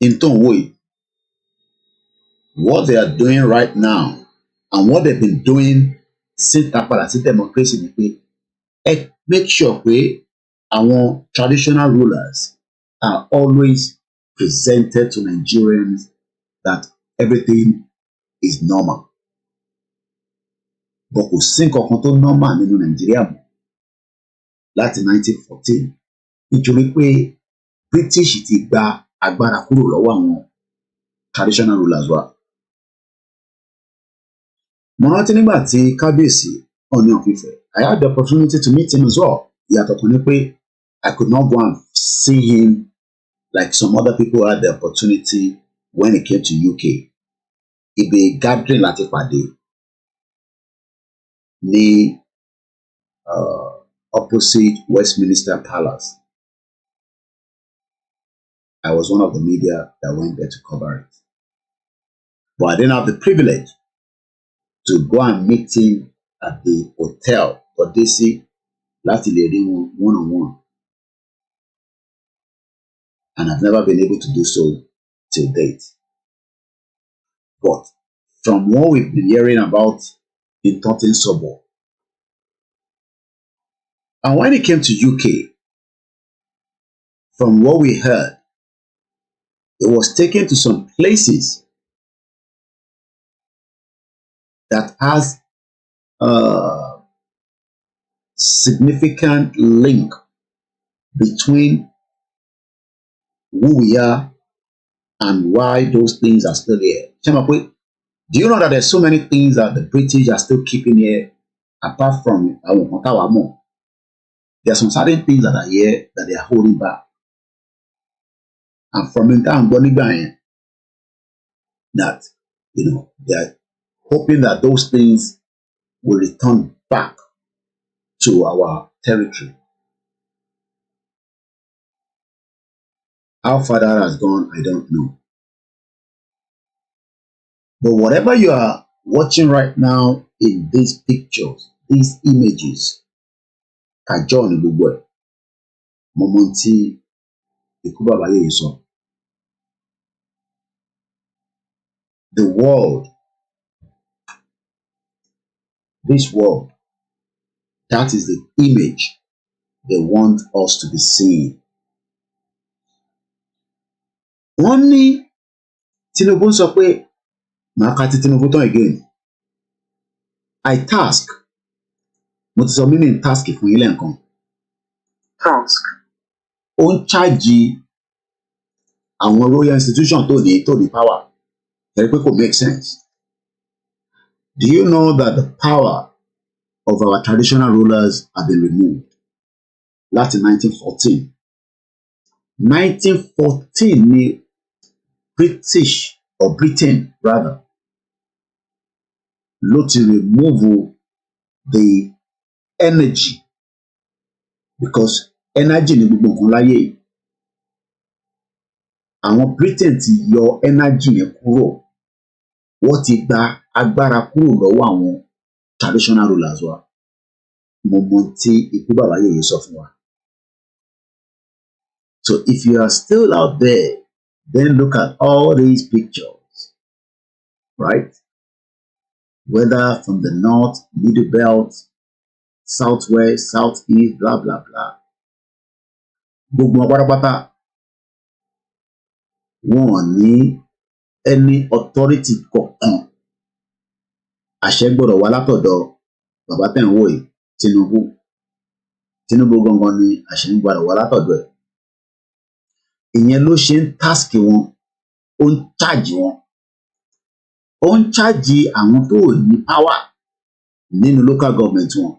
In tó ń wò yìí, what they are doing right now and what they've been doing since tapara sí democracy ni pé make sure pé àwọn traditional rulers are always presented to Nigerians that everything is normal. But kò sí nǹkan kan tó normal nínú Nàìjíríà mọ́ láti 1914 nítorí pé British ti gba agbára kúrò lọ́wọ́ àwọn traditional rulers wa. Mo rántí nígbà tí Kábíyèsí Ọọ̀ni of Ifẹ̀, I had the opportunity to meet him as well. Ìyàtọ̀ kan ni pé I could not go and see him like some other people had the opportunity when he came to UK. Ibi gathering láti pàdé ní opposite Westminster Palace. I was one of the media that went there to cover it. But I didn't have the privilege to go and meet him at the hotel for Desi láti lè rí wọn one-on-one. And I've never been able to do so till date. But from what we've been hearing about in Totten suburb, and when he came to UK, from what we heard, he was taken to some places that has a significant link between who we are and why those things are still here. Do you know that there's so many things that the British are still keeping here apart from our there are some certain things that are here that they are holding back. And from in time, that, they are hoping that those things will return back to our territory. How far that has gone, I don't know. But whatever you are watching right now in these pictures, these images, Kajo ni gbogbo ẹ̀, moment tí Ikú Bàbá Yèyé sọ. The world, this world, that is the image they want us to be seeing. Wọ́n ní Tinubu sọ pé màá ka ti Tinubu tán again. I task. Mo ti sọ meaning task fún yín lẹ́ẹ̀kan. Task. Ó ń charge àwọn royal institution tó ní power. Ẹ̀rí pé kò make sense. Do you know that the power of our traditional rulers have been removed? Láti 1914. 1914 ni British, or Britain rather, ló ti remove the energy, because energy ni gbogbo nǹkan láyé. Àwọn Britain ti yọ energy yẹn kúrò. Wọ́n ti gba agbára kúrò lọ́wọ́ àwọn traditional rulers wa. Mo mọ tí ikú bàbá yèyé sọ fún wa. So if you are still out there, then look at all these pictures, right? Whether from the north, middle belt, southwest, southeast, blah, blah, blah. Gbogbo wọn pátápátá, wọn ò ní any authority kankan. Àṣẹ gbọ́dọ̀ wá látọ̀dọ̀ bàbá tẹ̀ ń wò yìí, Tinubu. Tinubu gangan ni àṣẹ ń gbọ́dọ̀ wá látọ̀dọ̀ ẹ̀. Ìyẹn ló ṣe ń task wọn, ó ń charge wọn. Ó ń charge àwọn tó ní power nínú local government wọn.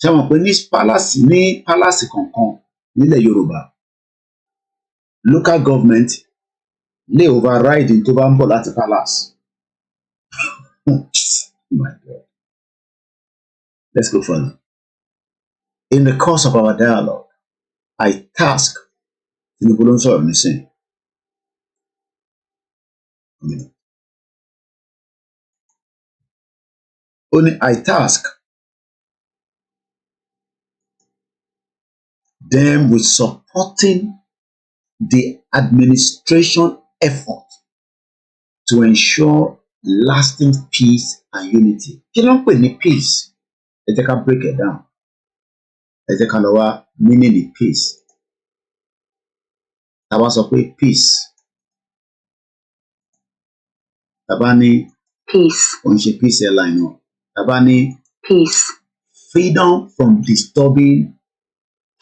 Ṣé wọn pé ní palace kankan nílẹ̀ Yorùbá, local government lè override tó bá ń bọ̀ láti palace. Oh my God. Let's go further. In the course of our dialogue, I task Tinubu ló ń sọ̀rọ̀ nísìnyí. Only I task them with supporting the administration effort to ensure lasting peace and unity. Kí ló ń pè ní peace? Ẹ jẹ́ ká break it down. Ẹ jẹ́ ká lọ wá meaning ní peace. Tá bá sọ pé peace. Tá bá ní peace. Ó ń ṣe peace airline náà. Tá bá ní peace. Freedom from disturbing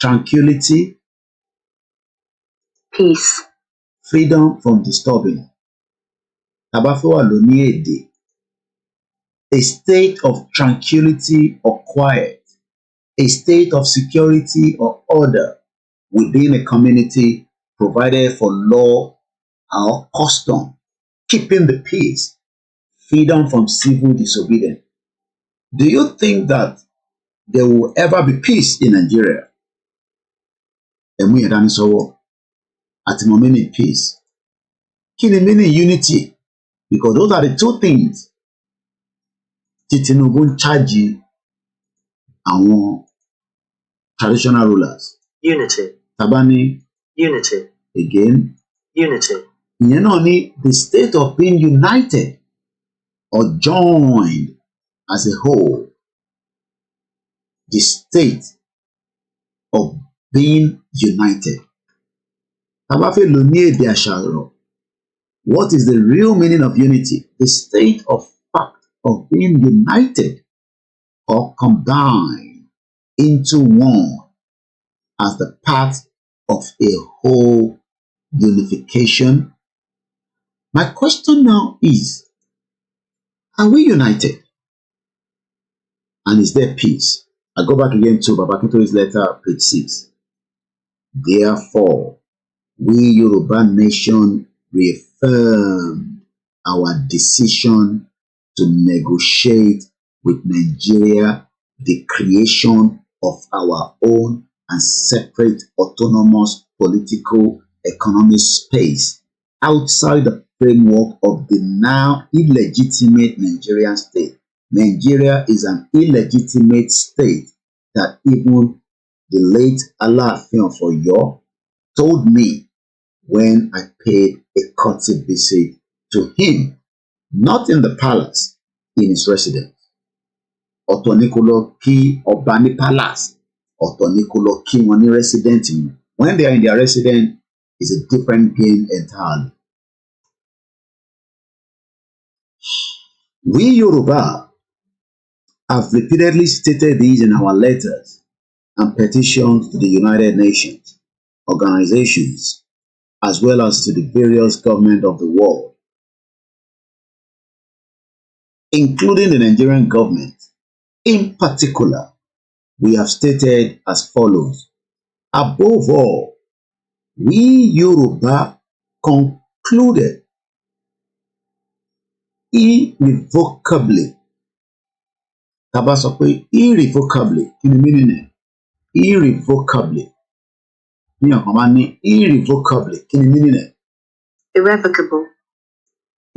tranquility. Peace. Freedom from disturbing. Tá bá fẹ́ wà ló ní èdè. A state of tranquility or quiet. A state of security or order within a community provided for law or custom, keeping the peace, freedom from civil disobedience. Do you think that there will ever be peace in Nigeria? Ẹ̀mú yẹn dání sọ́wọ́. Àti mo meaning peace. Kí ni meaning unity? Because those are the two things tí Tinubu ń charge àwọn traditional rulers. Unity. Tabani. Unity. Again. Unity. Ìyẹn náà ní the state of being united or joined as a whole. The state of being united. Tabafe ló ní èdè àṣàrò. What is the real meaning of unity? The state of fact of being united or combined into one as the part of a whole unification. My question now is, are we united? And is there peace? I go back again to Baba Akintoye's letter, page 6. Therefore, we Yoruba nation reaffirm our decision to negotiate with Nigeria the creation of our own and separate autonomous political economic space outside the framework of the now illegitimate Nigerian state. Nigeria is an illegitimate state that even the late Alaafin of Oyo told me when I paid a courtesy visit to him, not in the palace, in his residence. Ọ̀tọ̀ ni kó lọ kí ọba ní palace, ọ̀tọ̀ ni kó lọ kí wọn ní resident wọn. When they are in their residence, it's a different game entirely. We Yoruba have repeatedly stated these in our letters and petitions to the United Nations, organizations, as well as to the various governments of the world, including the Nigerian government. In particular, we have stated as follows. Above all, we Yoruba concluded irrevocably. Taba sọ pé irrevocably, kí ni meaning ẹ̀? Irrevocably. Ní ọ̀kan bá ní irrevocably, kí ni meaning ẹ̀? Irrevocable.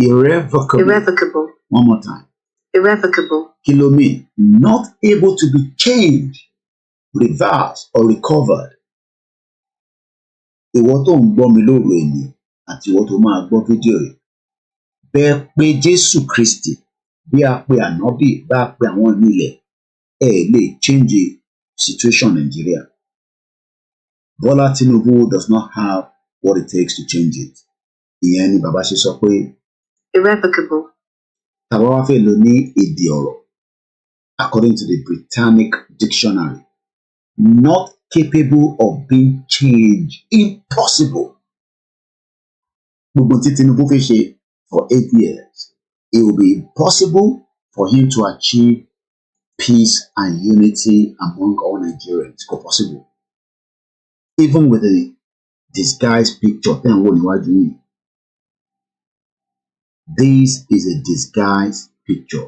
Irrevocable. Irrevocable. One more time. Irrevocable. Kí ló mean? Not able to be changed, reversed, or recovered. Ìwọ tó ń gbọ́ mi lóru ènìyàn àti ìwọ tó máa gbọ́ fídíò yìí. Bẹ́ẹ̀ pé Jésù Kristi, bí a pe ànábì, bá a pe àwọn ìnílẹ̀, lè change situation Nigeria. Bola Tinubu does not have what it takes to change it. Ìyẹn ni bàbá ṣe sọ pé irrevocable. Tàbá wá fẹ́ lò ní èdè ọ̀rọ̀, according to the Britannic Dictionary, not capable of being changed, impossible. Gbogbo tí Tinubu fi ṣe for 8 years, it will be impossible for him to achieve peace and unity among all Nigerians. It's possible. Even with the disguised picture, this is a disguised picture.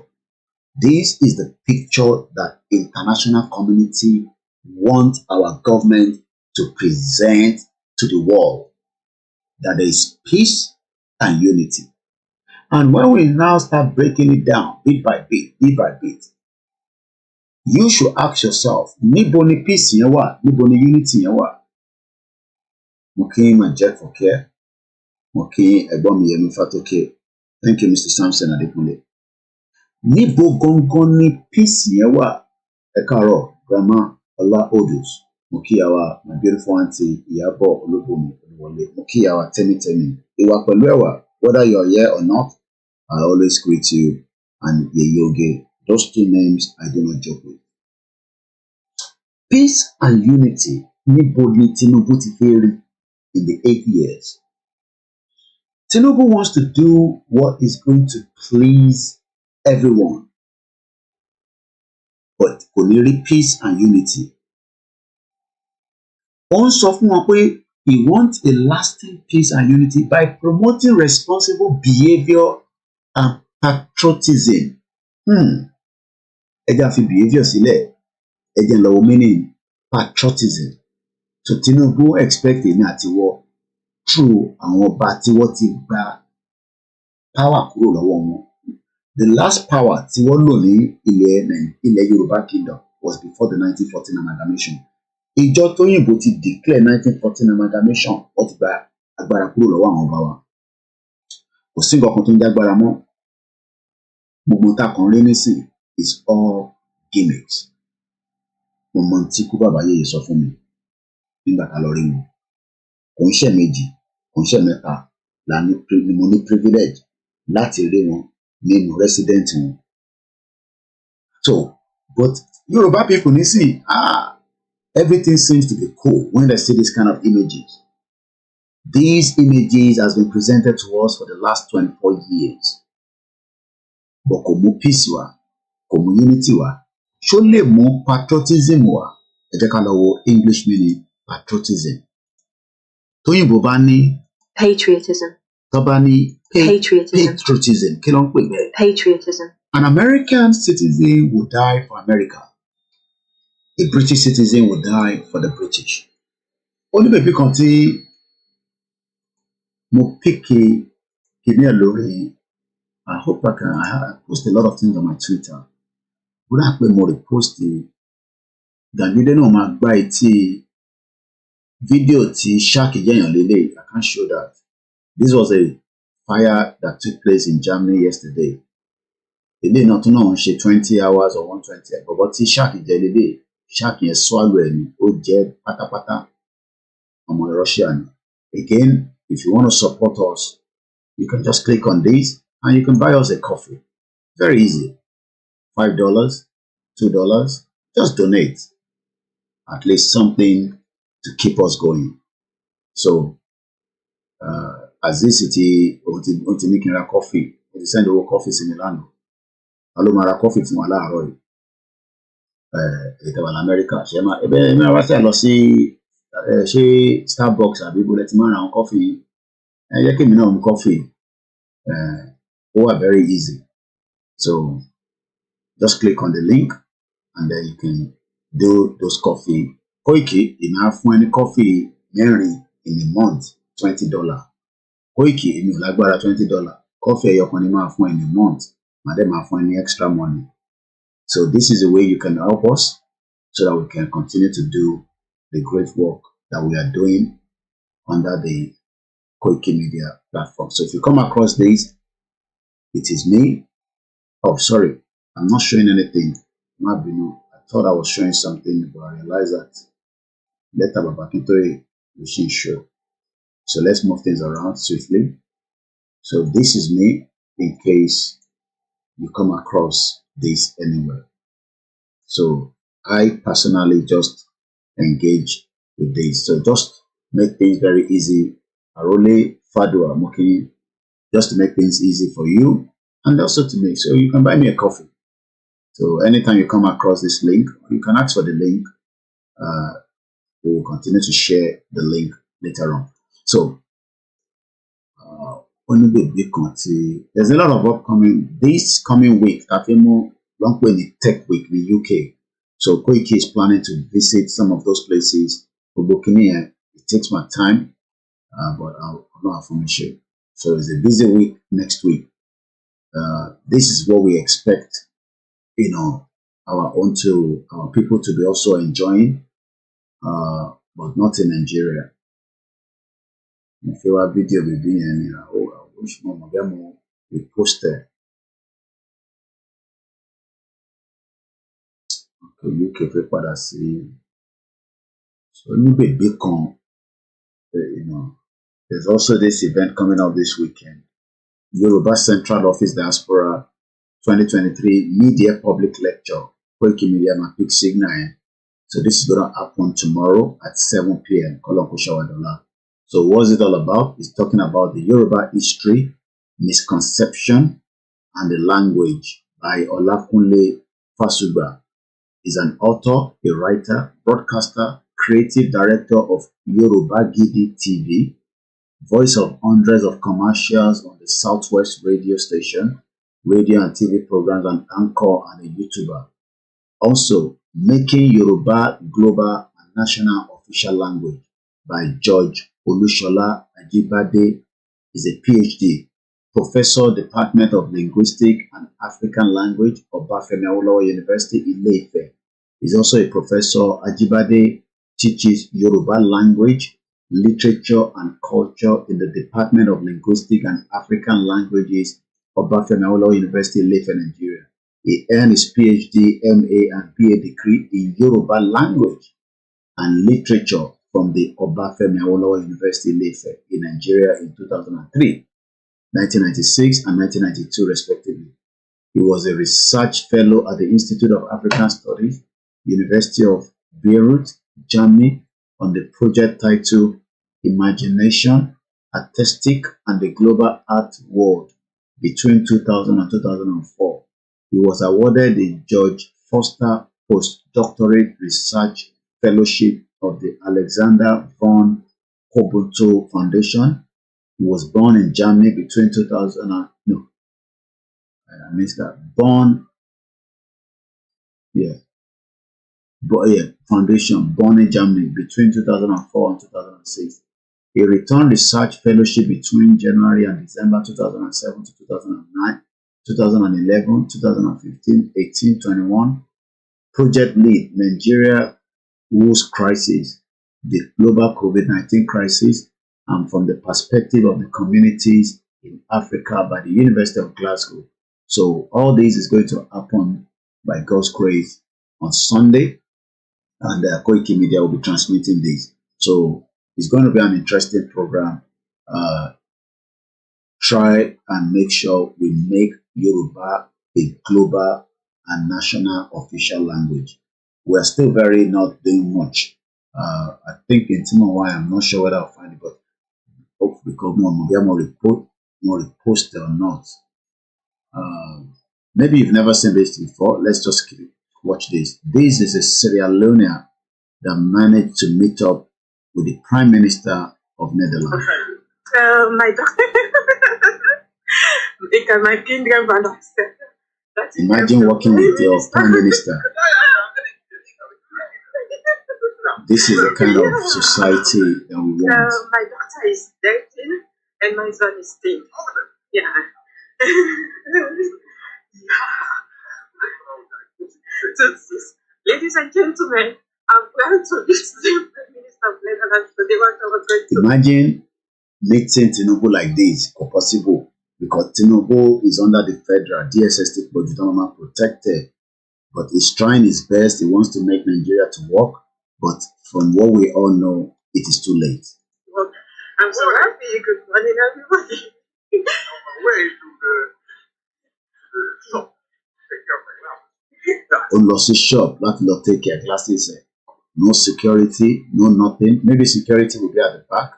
This is the picture that international community want our government to present to the world, that there is peace and unity. And when we now start breaking it down bit by bit, you should ask yourself, níbo ni peace yẹn wà, níbo ni unity yẹn wà? Mo kí ma jẹ́ fọ́kẹ́, mo kí ẹ̀gbọ́n mi Yẹmi Fátókè. Thank you, Mr. Samson Adekunle. Níbo gangan ni peace yẹn wà? Ẹ káàárọ̀, Grandma Ọlá Odus. Mo kí àwa, my beautiful auntie Ìyábọ̀ Olúbùnmi Olúwọlé. Mo kí àwa Tẹ́mítẹ́mí. Ìwà pẹ̀lú ẹwà, whether you're here or not, I always greet you and Yeyoge. Those two names I do not joke with. Peace and unity, níbo ni Tinubu ti fẹ́ rí in the 8 years? Tinubu wants to do what is going to please everyone, but kò ní rí peace and unity. Ó ń sọ fún wọn pé he wants a lasting peace and unity by promoting responsible behavior and patriotism. Ẹ jẹ́ á fi behavior sílẹ̀, ẹ jẹ́ á lọ wo meaning patriotism. So Tinubu expect èmi àti wọ through àwọn ọba tí wọ́n ti gba power kúrò lọ́wọ́ wọn. The last power tí wọ́n lò ní ilẹ̀ Yoruba kingdom was before the 1914 amalgamation. Ìjọ tóyìnbó ti declare 1914 amalgamation, wọ́n ti gba agbára kúrò lọ́wọ́ àwọn ọba wa. Kò sí nǹkan kan tó ń jágbára mọ́. Gbogbo tá kan rí nísìn is all gimmicks. Mo mọ tí kú bàbá yèyé sọ fún mi nígbà tá lọ rí wọn. Kò ń ṣe méjì, kò ń ṣe mẹ́ta, mo ní privilege láti rí wọn nínú resident wọn. So, but Yoruba people nísìn, everything seems to be cool when they see this kind of images. These images has been presented to us for the last 24 years. But kò mú peace wá, kò mú unity wá, ṣó lè mú patriotism wá? Ẹ jẹ́ ká lọ wo English meaning patriotism. Tóyìnbó bá ní patriotism. Tó bá ní patriotism. Kí ló ń pè bẹ́ẹ̀? Patriotism. An American citizen would die for America. A British citizen would die for the British. Ó ní bèbí kan tí mo píkì kìíní ẹ̀ lórí. I hope I post a lot of things on my Twitter. Bóyá pé mo repost Gàgídé náà máa gbá etí fídíò tí Shark jẹ́yàn lélẹ̀. I can't show that. This was a fire that took place in Germany yesterday. Ilé náà tún náà ń ṣe 20 hours or 120. Bọ̀bọ̀ tí Shark jẹ́ lélẹ̀, Shark yẹn swallow ẹ̀ ni, ó jẹ́ pátápátá. Ọmọ Russia ni. Again, if you want to support us, you can just click on this and you can buy us a coffee. Very easy. $5, $2, just donate. At least something to keep us going. So, as this city, ó ti ní kí n ra coffee, ó ti send owó coffee sí mi lánàá. Ta ló máa ra coffee fún wa láàárọ̀ yìí? Ìtẹ̀wà l'Amẹ́ríkà, ṣe máa ẹbẹ̀ máa wá sí àlọ́ sí ṣé Starbucks àbí ibo lẹ ti máa ra àwọn coffee yìí? Ẹ jẹ́ kí èmi náà mu coffee. Ó wà very easy. So, just click on the link and then you can do those coffee. Koiki, èmi á fún ẹni coffee mẹ́rin in a month, $20. Koiki, èmi ò lágbára $20. Coffee you can for in a month, madam for any extra money. So this is a way you can help us so that we can continue to do the great work that we are doing under the koikimedia platform. So if you come across this, it is me. Oh, sorry, I'm not showing anything. I thought I was showing something, but I realized that later Babakintoye machine show. So let's move things around swiftly. So this is me in case you come across this anywhere. So I personally just engage with this. So just make things very easy. Arole Fadua Moki, just to make things easy for you and also to make so you can buy me a coffee. So anytime you come across this link, you can ask for the link. We will continue to share the link later on. So there's a lot of upcoming this coming week. Kafemo long the tech week in the UK. So Koiki is planning to visit some of those places. For Burkina, it takes my time, but I'll not have information. So it's a busy week next week. This is what we expect, our people to be also enjoying, but not in Nigeria. If you have video with me and we posted. Okay, UK people see. So you be big there's also this event coming up this weekend. Yoruba Central Office Diaspora 2023 Media Public Lecture. Koikimedia Mapik Signal. So this is going to happen tomorrow at 7 p.m. So what's it all about? It's talking about the Yoruba history, misconception, and the language by Olakunle Fasuba. He's an author, a writer, broadcaster, creative director of Yoruba Gidi TV, voice of hundreds of commercials on the Southwest radio station, radio and TV programs, and anchor and a YouTuber. Also, making Yoruba global and national official language by George Olushola Ajibade is a PhD, Professor, Department of Linguistic and African Language, Obafemi Awolowo University, Ile-Ife. He's also a professor. Ajibade teaches Yoruba language, literature, and culture in the Department of Linguistic and African Languages, Obafemi Awolowo University, Ile-Ife, Nigeria. He earned his PhD, MA, and BA degree in Yoruba language and literature from the Obafemi Awolowo University, Ile-Ife, in Nigeria in 2003, 1996, and 1992, respectively. He was a research fellow at the Institute of African Studies, University of Beirut, Germany, on the project titled Imagination, Artistic, and the Global Art World between 2000 and 2004. He was awarded the George Foster Postdoctorate Research Fellowship of the Alexander von Humboldt Foundation. He was born in Germany between 2000 and Foundation, born in Germany between 2004 and 2006. He returned research fellowship between January and December 2007 to 2009, 2011, 2015, 18, 21. Project lead, Nigeria WHO's crisis, the global COVID-19 crisis, and from the perspective of the communities in Africa by the University of Glasgow. So all this is going to happen by God's grace on Sunday, and Koikimedia will be transmitting this. So it's going to be an interesting program. Try and make sure we make Yoruba a global and national official language. We are still very not doing much. I think in Timor, I'm not sure whether I'll find it, but hopefully more repost or not. Maybe you've never seen this before. Let's just watch this. This is a Sierra Leonean that managed to meet up with the Prime Minister of Netherlands. My daughter, because my grandmother said. Imagine working with your Prime Minister. This is the kind of society that we want. My daughter is 13 and my son is 10. Yeah. Ladies and gentlemen, I'm glad to meet the Prime Minister of Netherlands today. What I was going to Imagine meeting Tinubu like this, or possible, because Tinubu is under the federal DSS budget protected, but he's trying his best. He wants to make Nigeria to work, but from what we all know, it is too late. work. I'm so happy. Good morning, everybody. Way to the shop. Ó lọ sí shop láti lọ take care glasses ẹ̀. No security, no nothing. Maybe security will be at the back.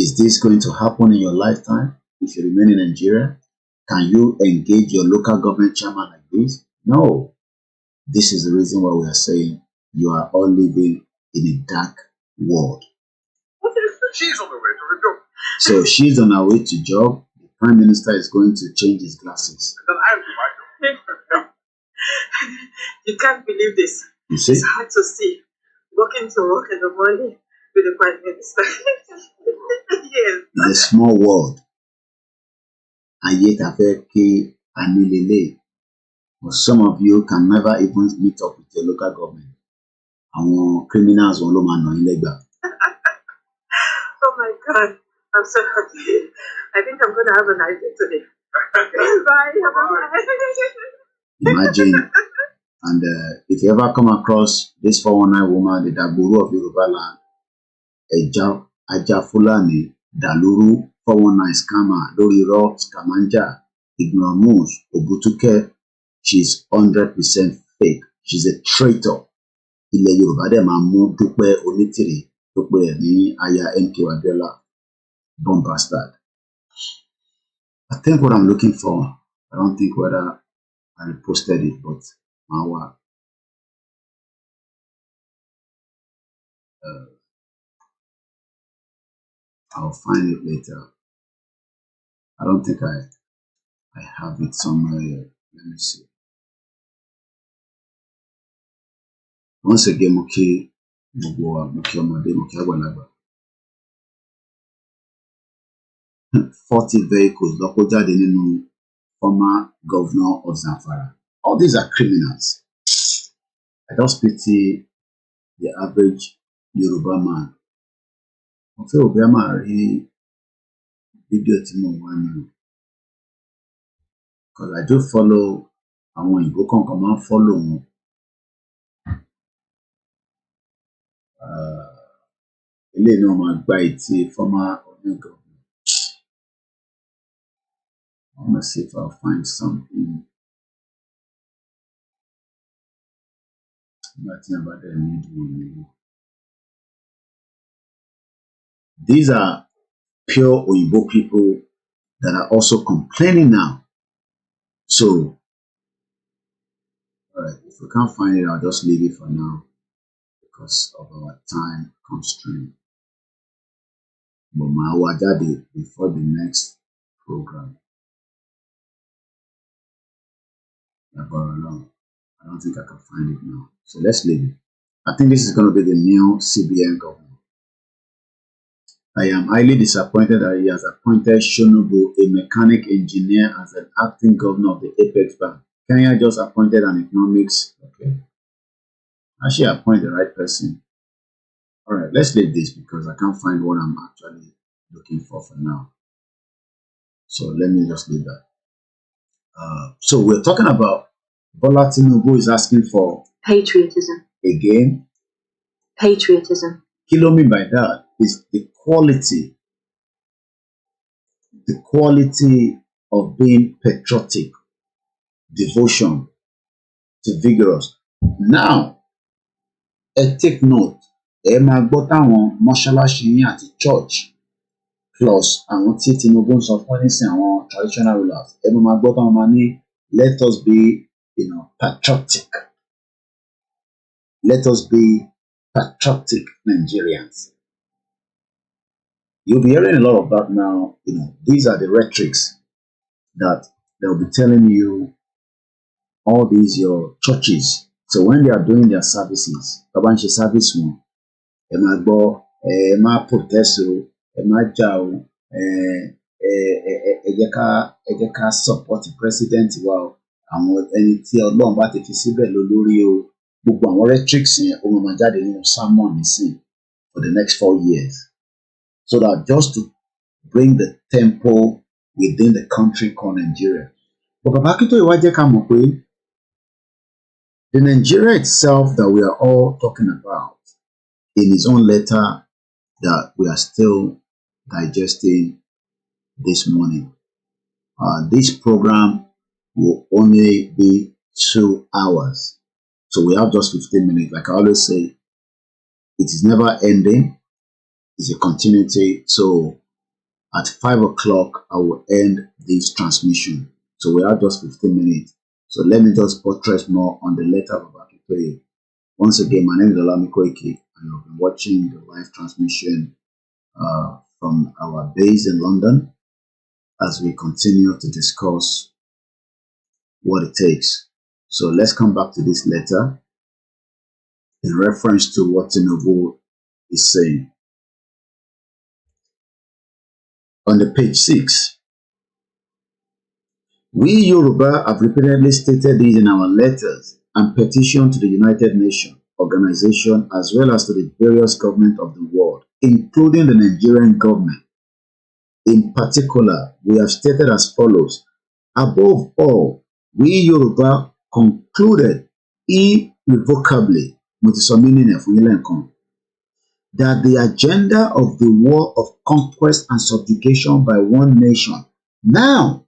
Is this going to happen in your lifetime if you remain in Nigeria? Can you engage your local government chairman like this? No. This is the reason why we are saying you are all living in a dark world. She's on the way to the job. So she's on her way to job. The Prime Minister is going to change his glasses. Then I have to buy them. You can't believe this. You see? It's hard to see. Walking to work in the morning with the Prime Minister. Yes. It's a small world. And yet I feel kí a ní lélẹ̀. But some of you can never even meet up with your local government. Àwọn criminals wọn ló máa nà yín lẹ́gbàá. Oh my God. I'm so happy. I think I'm going to have a nice day today. Bye. Bye. Imagine. And if you ever come across this 419 woman, the Dagburu of Yoruba land, Aja Fulani, Daluru, 419 scammer, Loriro, Scamanja, Ignoramus, Obutuke, she's 100% fake. She's a traitor. Ilẹ̀ Yorùbá dẹ̀ máa mú Dúpẹ́ Onítìrì tó pè ẹ́ ní aya MK Abiola, bomb bastard. I think what I'm looking for, I don't think whether I reposted it, but I'll find it later. I don't think I have it somewhere here. Let me see. Once again, Muki, Muki Omode, Muki Agbalagba. 40 vehicles, lọ́kọ́ jáde nínú former governor of Zamfara. All these are criminals. I just pity the average Yoruba man. Mo fẹ́ òbí a máa rí fídíò tí mo wá nínú. Because I do follow àwọn òyìnbó kankan máa ń follow wọn. Ilé náà máa gba etí former governor. I'm gonna see if I'll find something. Nothing about the need one. These are pure Oyibo people that are also complaining now. So, all right, if we can't find it, I'll just leave it for now because of our time constraint. But my wajade before the next program. I don't think I can find it now. So let's leave it. I think this is going to be the new CBN governor. I am highly disappointed that he has appointed Shonubu, a mechanic engineer, as an acting governor of the Apex Bank. Kenya just appointed an economics. Okay. Actually appoint the right person. All right, let's leave this because I can't find what I'm actually looking for now. So let me just leave that. So we're talking about Bola Tinubu is asking for patriotism. Again? Patriotism. What I mean by that is the quality of being patriotic, devotion to vigorous. Now, take note, máa gbọ́ táwọn mọ́ṣáláṣí yín àti church plus àwọn tí Tinubu ń sọ fún nísìn àwọn traditional rulers máa gbọ́ táwọn máa ní let us be patriotic. Let us be patriotic Nigerians. You'll be hearing a lot of that now. These are the rhetorics that they'll be telling you, all these your churches. So when they are doing their services, service one, protest, ẹ jẹ́ ká support president wa o, àwọn ẹni tí Ọlọ́run bá ti fi síbẹ̀ lórí o, gbogbo àwọn rhetorics yẹn ó máa jáde nínú sermon nísìn for the next 4 years, so that just to bring the tempo within the country called Nigeria. But bàbá Akíntóyè wá jẹ́ ká mọ̀ pé the Nigeria itself that we are all talking about in his own letter that we are still digesting this morning. This program will only be 2 hours. So we have just 15 minutes. Like I always say, it is never ending. It's a continuity. So at 5 o'clock, I will end this transmission. So we have just 15 minutes. So let me just buttress more on the letter of Akitoye. Once again, my name is Olamileka, and you've been watching the live transmission from our base in London as we continue to discuss what it takes. So let's come back to this letter in reference to what Tinubu is saying. On the page 6, we Yoruba have repeatedly stated this in our letters and petition to the United Nations organization as well as to the various governments of the world, including the Nigerian government. In particular, we have stated as follows: above all, we Yoruba concluded irrevocably that the agenda of the war of conquest and subjugation by one nation. Now,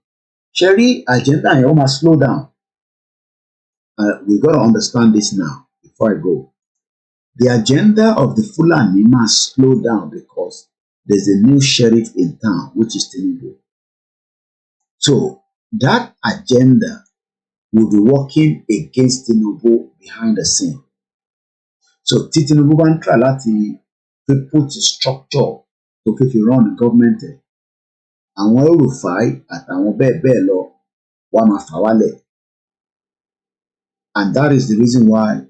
Sherry, agenda, I almost slow down. We got to understand this now before I go. The agenda of the Fulani must slow down because there's a new sheriff in town, which is Tinubu. So that agenda will be working against Tinubu behind the scene. So Tinubu ban try láti put structure to fi run the government. Àwọn Rufai àtàwọn bẹ́ẹ̀ lọ wá máa fà wálẹ̀. And that is the reason why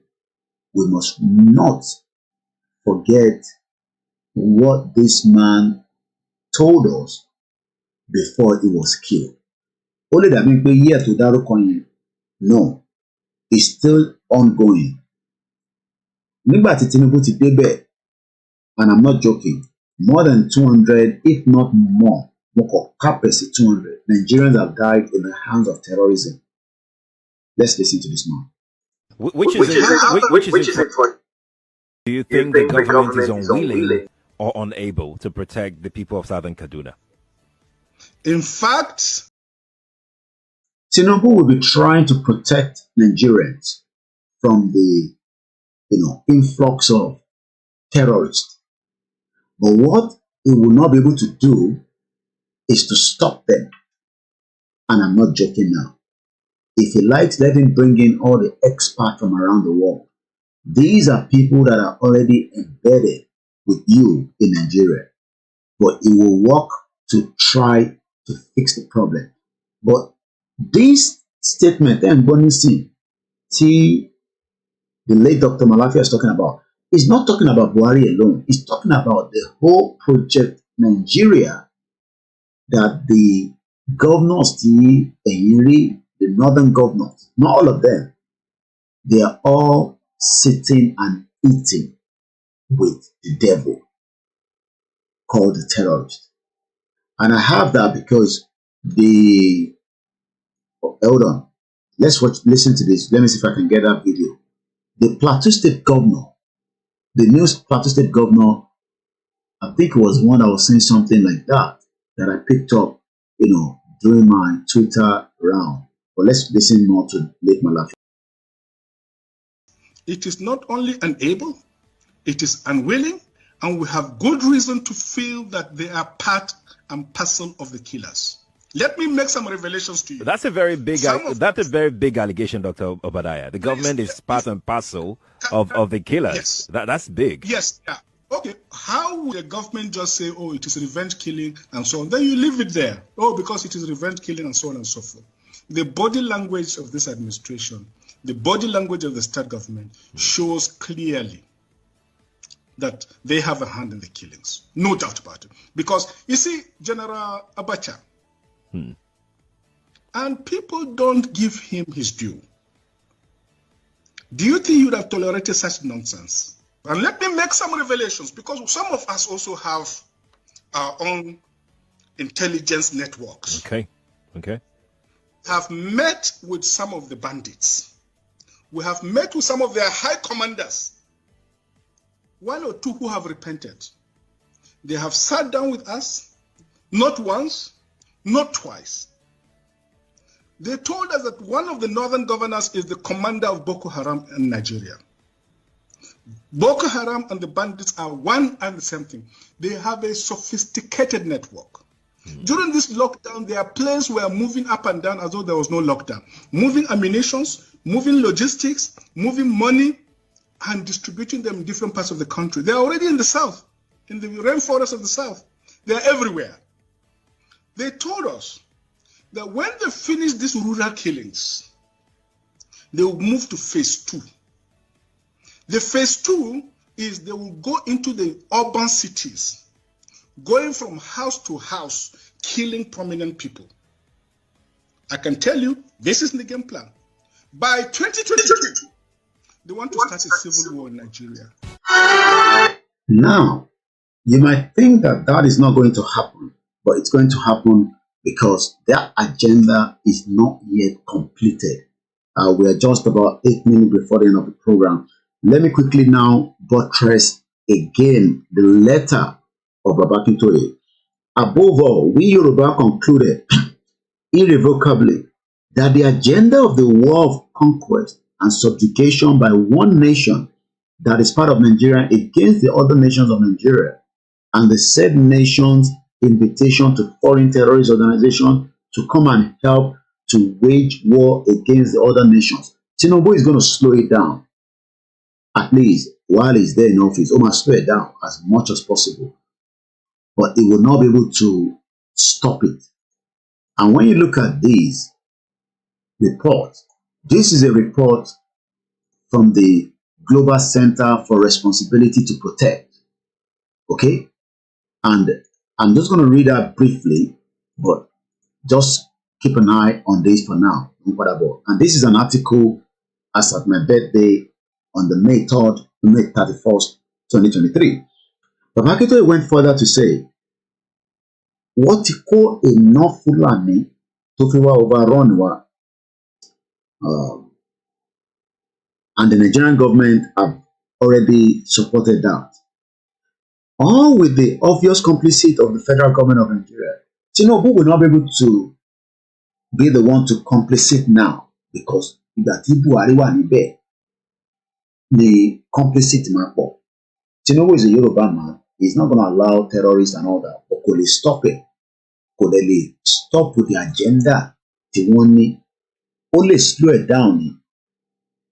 we must not forget what this man told us before he was killed. Ó lè dàbí pé year tó dárúkọ yẹn, no, it's still ongoing. Nígbà tí Tinubu ti débẹ̀, and I'm not joking, more than 200, if not more, 200 Nigerians have died in the hands of terrorism. Let's listen to this man. Which is it for? Do you think the government is unwilling or unable to protect the people of Southern Kaduna? In fact, Tinubu will be trying to protect Nigerians from the influx of terrorists. But what he will not be able to do is to stop them. And I'm not joking now. If he likes, let him bring in all the experts from around the world. These are people that are already embedded with you in Nigeria. But he will work to try to fix the problem. But this statement, and Bonisi, the late Dr. Malafia is talking about, is not talking about Buhari alone. He's talking about the whole project Nigeria that the governors, the northern governors, not all of them, they are all sitting and eating with the devil called the terrorist. And I have that because hold on, listen to this. Let me see if I can get that video. The Plateau State governor, the new Plateau State governor, I think it was one that was saying something like that I picked up, during my Twitter round. But let's listen more to late Malafi. It is not only unable, it is unwilling, and we have good reason to feel that they are part and parcel of the killers. Let me make some revelations to you. That's a very big allegation, Dr. Obadiah. The government is part and parcel of the killers. Yes. That's big. Yes. Yeah. Okay. How would the government just say, oh, it is revenge killing and so on? Then you leave it there. Oh, because it is revenge killing and so on and so forth. The body language of this administration, the body language of the state government shows clearly that they have a hand in the killings. No doubt about it. Because, you see, General Abacha, and people don't give him his due. Do you think you would have tolerated such nonsense? And let me make some revelations, because some of us also have our own intelligence networks. Okay. Have met with some of the bandits. We have met with some of their high commanders. One or two who have repented. They have sat down with us, not once, not twice. They told us that one of the northern governors is the commander of Boko Haram in Nigeria. Boko Haram and the bandits are one and the same thing. They have a sophisticated network. During this lockdown, their planes were moving up and down as though there was no lockdown. Moving ammunitions, moving logistics, moving money, and distributing them in different parts of the country. They are already in the south, in the rainforest of the south. They are everywhere. They told us that when they finish these rural killings, they will move to phase 2. The phase 2 is they will go into the urban cities, going from house to house, killing prominent people. I can tell you, this is the game plan. By 2022, they want to start a civil war in Nigeria. Now, you might think that that is not going to happen, but it's going to happen because their agenda is not yet completed. We are just about 8 minutes before the end of the program. Let me quickly now buttress again the letter of Baba Akintoye. Above all, we Yoruba concluded irrevocably that the agenda of the war of conquest and subjugation by one nation that is part of Nigeria against the other nations of Nigeria, and the said nation's invitation to foreign terrorist organizations to come and help to wage war against the other nations. Tinubu is going to slow it down. At least while he's there in office, he must slow it down as much as possible. But he will not be able to stop it. And when you look at these reports, this is a report from the Global Center for Responsibility to Protect. Okay? And I'm just going to read that briefly, but just keep an eye on this for now. And this is an article as at my birthday on the May 3rd, May 31st, 2023. But Akintoye went further to say, what you call enough Fulani to overrun wa, and the Nigerian government have already supported that. All with the obvious complicity of the federal government of Nigeria. Tinubu will not be able to be the one to complicit now because the complicit man. Tinubu is a Yoruba man. He's not going to allow terrorists and all that. But could he stop it? Could they stop with the agenda? They want only slow it down.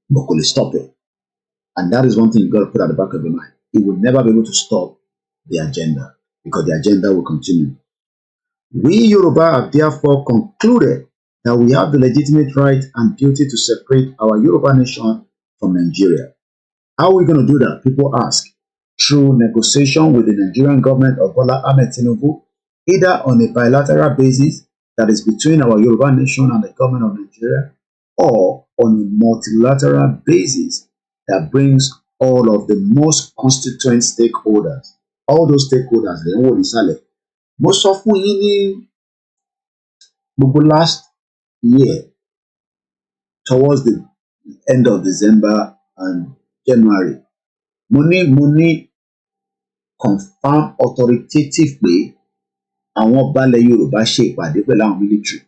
But could he stop it? And that is one thing you got to put at the back of your mind. He will never be able to stop the agenda because the agenda will continue. We Yoruba have therefore concluded that we have the legitimate right and duty to separate our Yoruba nation from Nigeria. How are we going to do that? People ask. Through negotiation with the Nigerian government of Bola Ahmed Tinubu, either on a bilateral basis that is between our Yoruba nation and the government of Nigeria, or on a multilateral basis that brings all of the most constituent stakeholders. All those stakeholders, they all inside. Most of in last year, towards the end of December and January, money confirm authoritative way àwọn balẹ̀ Yorùbá ṣe ìpàdé pẹ̀lú àwọn military.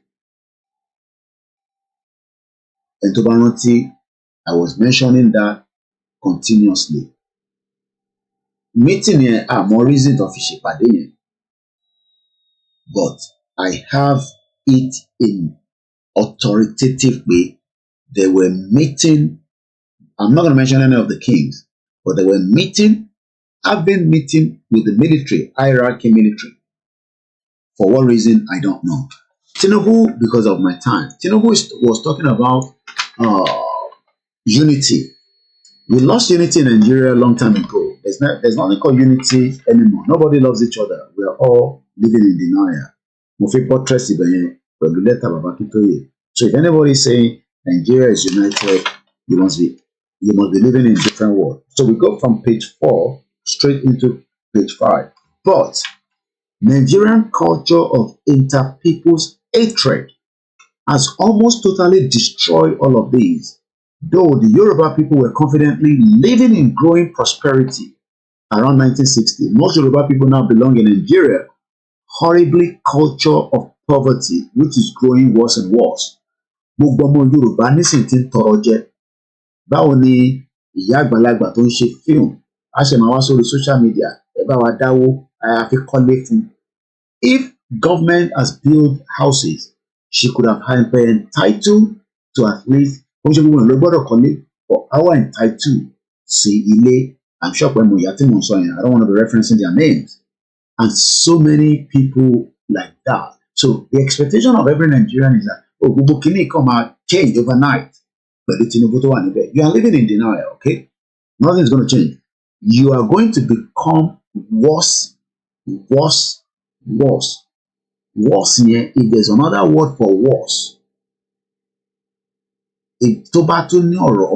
And tó bá rántí, I was mentioning that continuously. Meeting yẹn àmọ́ reason tó fi ṣèpàdé yẹn. But I have it in authoritative way. They were meeting, I'm not going to mention any of the kings, but they were meeting, having meeting with the military, hierarchy military. For what reason, I don't know. Tinubu, because of my time, Tinubu was talking about unity. We lost unity in Nigeria a long time ago. There's nothing called unity anymore. Nobody loves each other. We are all living in denial. So if anybody is saying Nigeria is united, you must be living in a different world. So we go from page 4 straight into page 5. But Nigerian culture of inter-people's hatred has almost totally destroyed all of these. Though the Yoruba people were confidently living in growing prosperity around 1960, most Yoruba people now belong in Nigeria, horribly culture of poverty, which is growing worse and worse. Gbogbo ọmọ Yorùbá nísìnyí tí ń tọrọ jẹ. Báwo ni ìyá àgbàlagbà tó ń ṣe fíìmù á ṣe máa wá sórí social media ẹ bá wa dáwó àfi kọ́lé fún. If government has built houses, she could have been entitled to at least oúnjẹ gbogbo ló gbọ́dọ̀ kọ́lé for our entitled sí ilé. I'm sure pé mo ìyá tí mo ń sọ yẹn, I don't want to be referencing their names. And so many people like that. So the expectation of every Nigerian is that gbogbo kìíní kan máa change overnight. Pẹ̀lú Tinubu tó wà níbẹ̀. You are living in denial, okay? Nothing is going to change. You are going to become worse. Worse. Here, if there's another word for worse, tó bá tún ní ọ̀rọ̀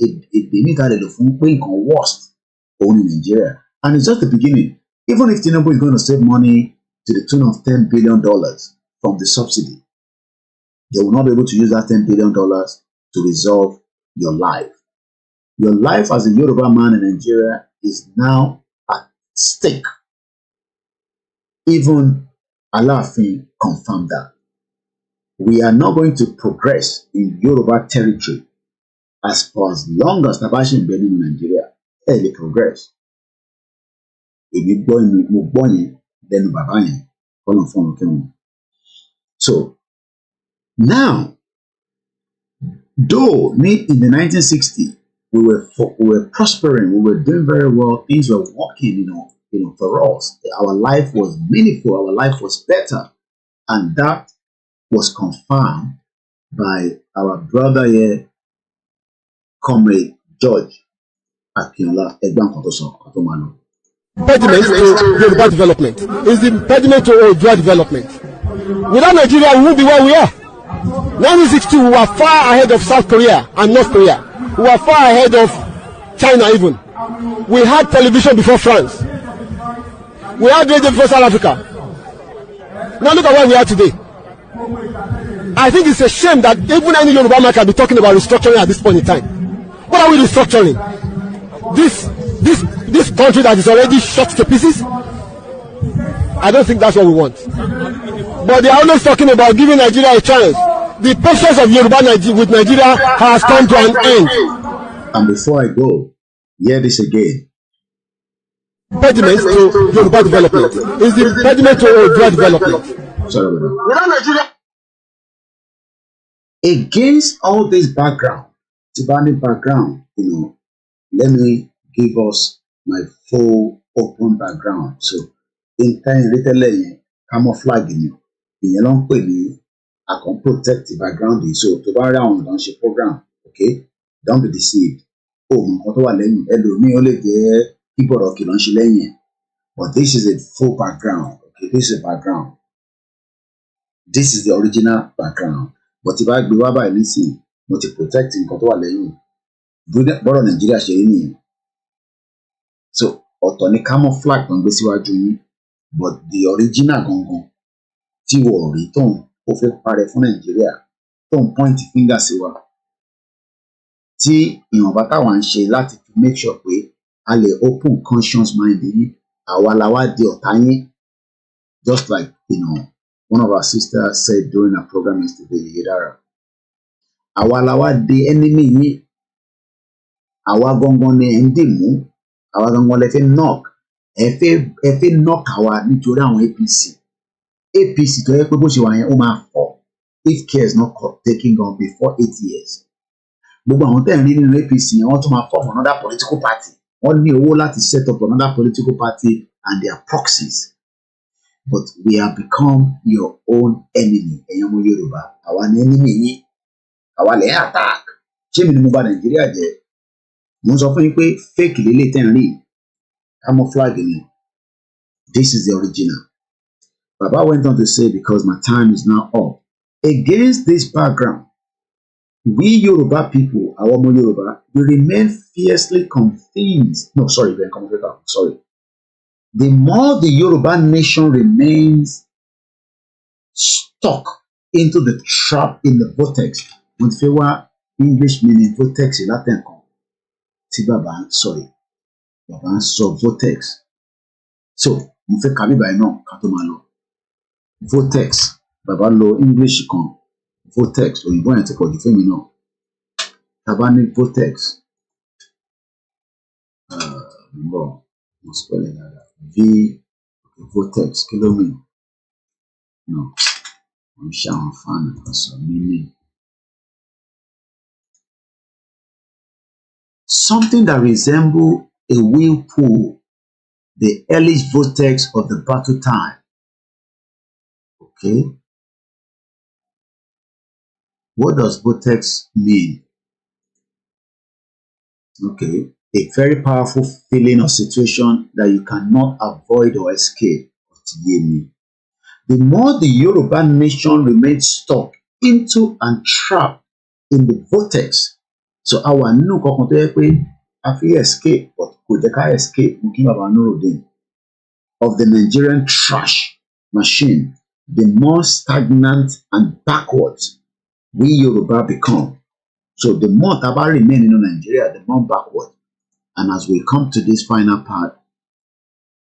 èdè níta lè lò fún pé nǹkan worst òun ní Nigeria. And it's just the beginning. Even if Tinubu is going to save money to the tune of $10 billion from the subsidy, they will not be able to use that $10 billion to resolve your life. Your life as a Yoruba man in Nigeria is now at stake. Even Alaafin confirmed that. We are not going to progress in Yoruba territory as long as Tabashi is in Nigeria. Early progress. So now, though in the 1960s we were prospering, we were doing very well, things were working, for us. Our life was meaningful, our life was better, and that was confirmed by our brother here, Comrade George Akinola Egbankotoso. Impediment to Yoruba development is the impediment to Odua development. Without Nigeria, we won't be where we are. 1962, we were far ahead of South Korea and North Korea. We were far ahead of China even. We had television before France. We had radio before South Africa. Now look at where we are today. I think it's a shame that even any Yoruba man can be talking about restructuring at this point in time. What are we restructuring? This country that is already shot to pieces? I don't think that's what we want. But they are always talking about giving Nigeria a chance. The patience of Yoruba with Nigeria has come to an end. And before I go, hear this again. Impediment to Yoruba development is the impediment to Odua development. Sorry about that. Against all this background, Tibani background, let me give us my full open background. So, in time, little camouflage, I can protect the background. So, to buy around on the program, okay? Don't be deceived. But this is a full background. Okay, this is a background. This is the original background. But if I go by listening, not protecting Nigeria. So, autoni camouflage on Besiwaju, but the original gongon, Tiwo return of a party for Nigeria, don't point finger siwa. Tí ìwọ̀nba táwa ń ṣe láti fi make sure pé a lè open conscious mind yìí àwa la wá di ọ̀tá yín, just like one of our sisters said during her program yesterday, Yedara. Àwa la wá di enemy yín, àwa gangan ni ẹ̀ ń dì mú, àwa gangan lẹ fẹ́ knock, ẹ fẹ́ knock àwa nítorí àwọn APC tó yẹ pé bó ṣe wà yẹn ó máa fọ́ if care is not taken on before 8 years. Gbogbo àwọn tẹ̀ ń rí nínú APC yẹn wọ́n tún máa form another political party. Wọ́n ní owó láti set up another political party and their proxies. But we have become your own enemy. Ẹ̀yin ọmọ Yorùbá, àwa ni enemy yín, àwa lè attack. Ṣé mi ni mo bà Nàìjíríà jẹ́? Mo sọ fún yín pé fake lélẹ̀ tẹ̀ ń rí. Camouflaging it. This is the original. Baba went on to say, because my time is now up, against this background, we Yoruba people, our Yoruba, we remain fiercely confused. No, sorry, sorry. The more the Yoruba nation remains stuck into the trap in the vortex, with favor English meaning vortex in Latin, sorry, Baba so vortex. So, mo fẹ́ kàbí báyìí náà ká tó máa lọ. Vortex, Baba lo English kan, vortex, òyìnbó yẹn ti pọ̀ jù fún mi náà. Tàbá ní vortex, mo spell it like that. Vortex, kí ló mean? No, I'm ṣe àwọn fan ọ̀sán meaning. Something that resembles a whirlpool, the hellish vortex of the battle time. Okay. What does vortex mean? Okay. A very powerful feeling or situation that you cannot avoid or escape. The more the Yoruba nation remains stuck into and trapped in the vortex. So our new escape, but could escape of the Nigerian trash machine, the more stagnant and backwards we Yoruba become. So the more Taba remain in Nigeria, the more backward. And as we come to this final part,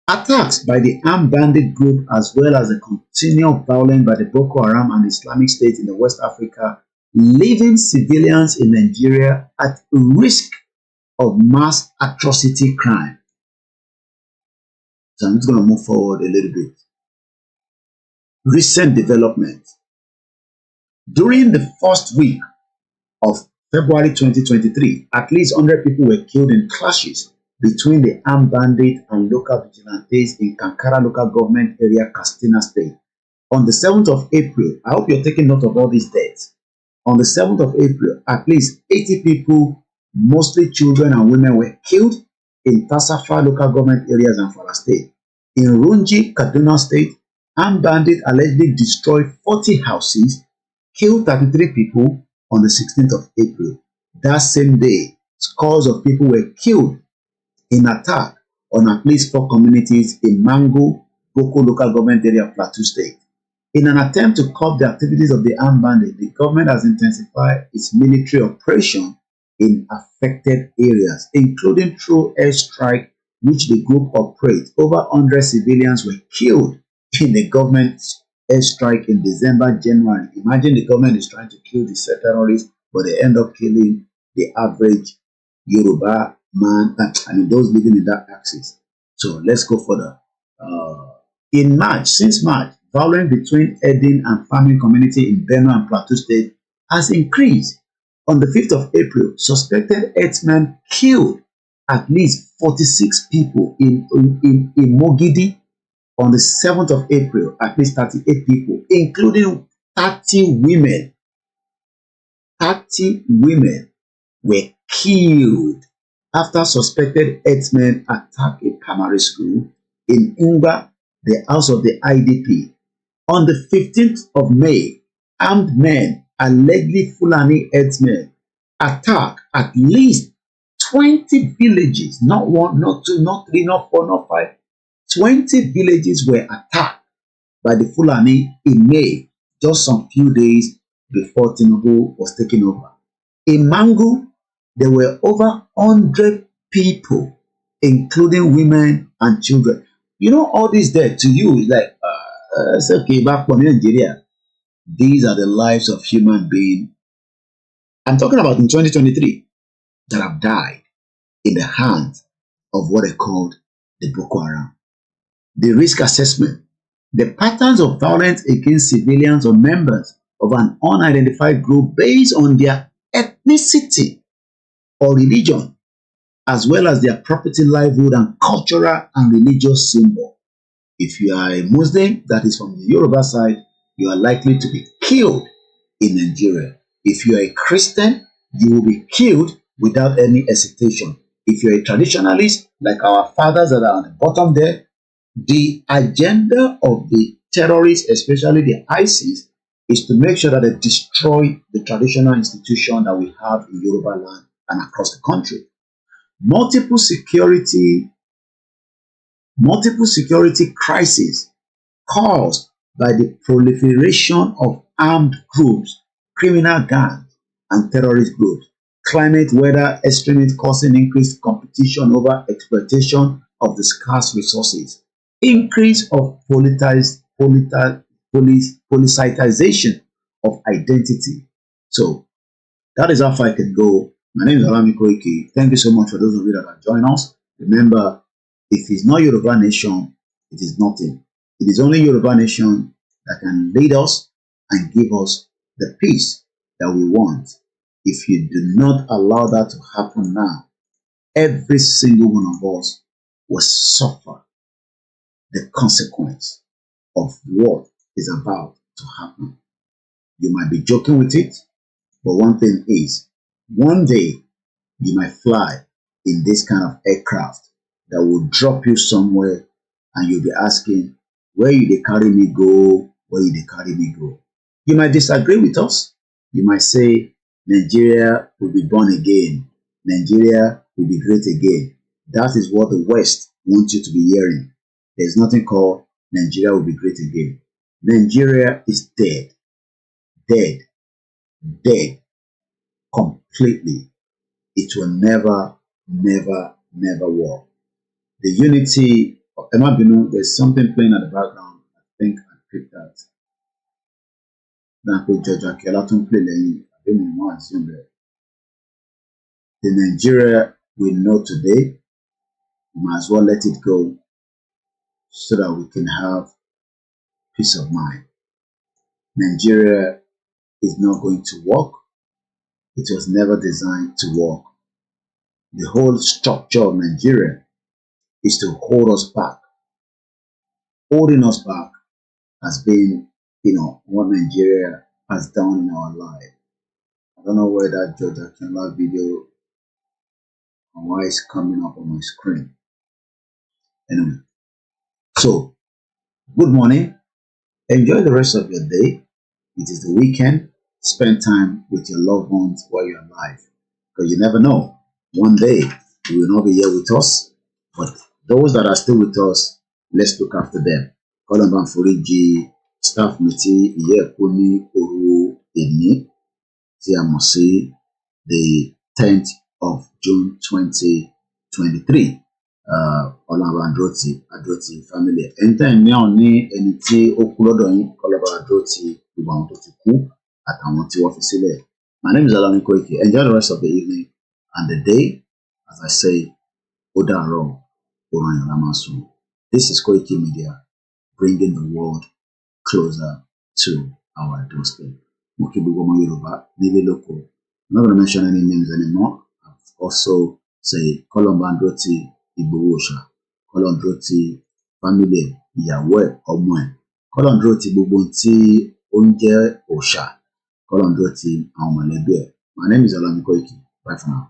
attacks by the armed bandit group as well as the continual violence by the Boko Haram and Islamic State in the West Africa, leaving civilians in Nigeria at risk of mass atrocity crime. So I'm just going to move forward a little bit. Recent development. During the first week of February 2023, at least 100 people were killed in clashes between the armed bandits and local vigilantes in Kankara local government area, Katsina State. On the 7th of April, I hope you're taking note of all these dates. On the 7th of April, at least 80 people, mostly children and women, were killed in Tasafa local government areas and Zamfara State. In Runji, Kaduna State, armed bandits allegedly destroyed 40 houses, killed 33 people on the 16th of April. That same day, scores of people were killed in attack on at least 4 communities in Mango, Boko local government area of Plateau State. In an attempt to curb the activities of the armed bandits, the government has intensified its military operation in affected areas, including through airstrike, which the group operates. Over 100 civilians were killed in the government airstrike in December, January. Imagine the government is trying to kill the terrorists, but they end up killing the average Yoruba man, those living in that axis. So let's go further. In March, since March, violence between herding and farming community in Benue and Plateau State has increased. On the 5th of April, suspected herdsmen killed at least 46 people in Mogidi. On the 7th of April, at least 38 people, including 30 women. 30 women were killed after suspected herdsmen attacked a primary school in Ngba, the house of the IDP. On the 15th of May, armed men, allegedly Fulani herdsmen, attacked at least 20 villages, not 1, not 2, not 3, not 4, not 5. 20 villages were attacked by the Fulani in May, just some few days before Tinubu was taken over. In Mangu, there were over 100 people, including women and children. You know, all this there to you is like, it's okay, back from Nigeria. These are the lives of human beings. I'm talking about in 2023 that have died in the hands of what they called the Boko Haram. The risk assessment. The patterns of violence against civilians or members of an unidentified group based on their ethnicity or religion, as well as their property, livelihood, and cultural and religious symbol. If you are a Muslim that is from the Yoruba side, you are likely to be killed in Nigeria. If you are a Christian, you will be killed without any hesitation. If you're a traditionalist, like our fathers that are on the bottom there, the agenda of the terrorists, especially the ISIS, is to make sure that they destroy the traditional institution that we have in Yoruba land and across the country. Multiple security crises caused by the proliferation of armed groups, criminal gangs, and terrorist groups. Climate, weather, extremism causing increased competition over exploitation of the scarce resources. Increase of politicization of identity. So that is how far I can go. My name is OLAMILEKAN. Thank you so much for those of you that have joined us. Remember, if it's not Yoruba nation, it is nothing. It is only Yoruba nation that can lead us and give us the peace that we want. If you do not allow that to happen now, every single one of us will suffer the consequence of what is about to happen. You might be joking with it, but one thing is, one day you might fly in this kind of aircraft that will drop you somewhere and you'll be asking, where you they carry me go? Where you they carry me go? You might disagree with us. You might say, Nigeria will be born again. Nigeria will be great again. That is what the West wants you to be hearing. There's nothing called Nigeria will be great again. Nigeria is dead. Dead. Dead. Completely. It will never, never, never work. The unity of Emma Binu, there's something playing at the background. I think I picked that. Now, Georgia Kelaton play the Nigeria we know today, we might as well let it go so that we can have peace of mind. Nigeria is not going to work. It was never designed to work. The whole structure of Nigeria is to hold us back. Holding us back has been, what Nigeria has done in our life. I don't know where that Georgia Kenla video and why it's coming up on my screen. Anyway, so good morning. Enjoy the rest of your day. It is the weekend. Spend time with your loved ones while you're alive. Because you never know. One day, you will not be here with us. But those that are still with us, let's look after them. Kolomban Foriji, staff meeting, Yekuni, Oru, Eni, Tiamosi, the 10th of June 2023. Kolomban Adroti family. Anytime now, any tí ó kú lọ́dọ̀ yín, Kolomban Adroti, gbogbo àwọn tó ti kú, àtàwọn tí wọ́n fi sílẹ̀. My name is OLAMILEKAN. Enjoy the rest of the evening and the day. As I say, Odaro, Oran Yamasu. This is koikimedia, bringing the world closer to our doorstep. Mokibugomo Yoruba, Nile Loko. I'm not going to mention any names anymore. I've also say Kolomban Droti IGBOHO, Kolomban Droti family, Yahweh, Omoe, Kolomban Droti Bubunti, Onje Osha, Kolomban Droti Aumalebe. My name is OLAMILEKAN. Bye for now.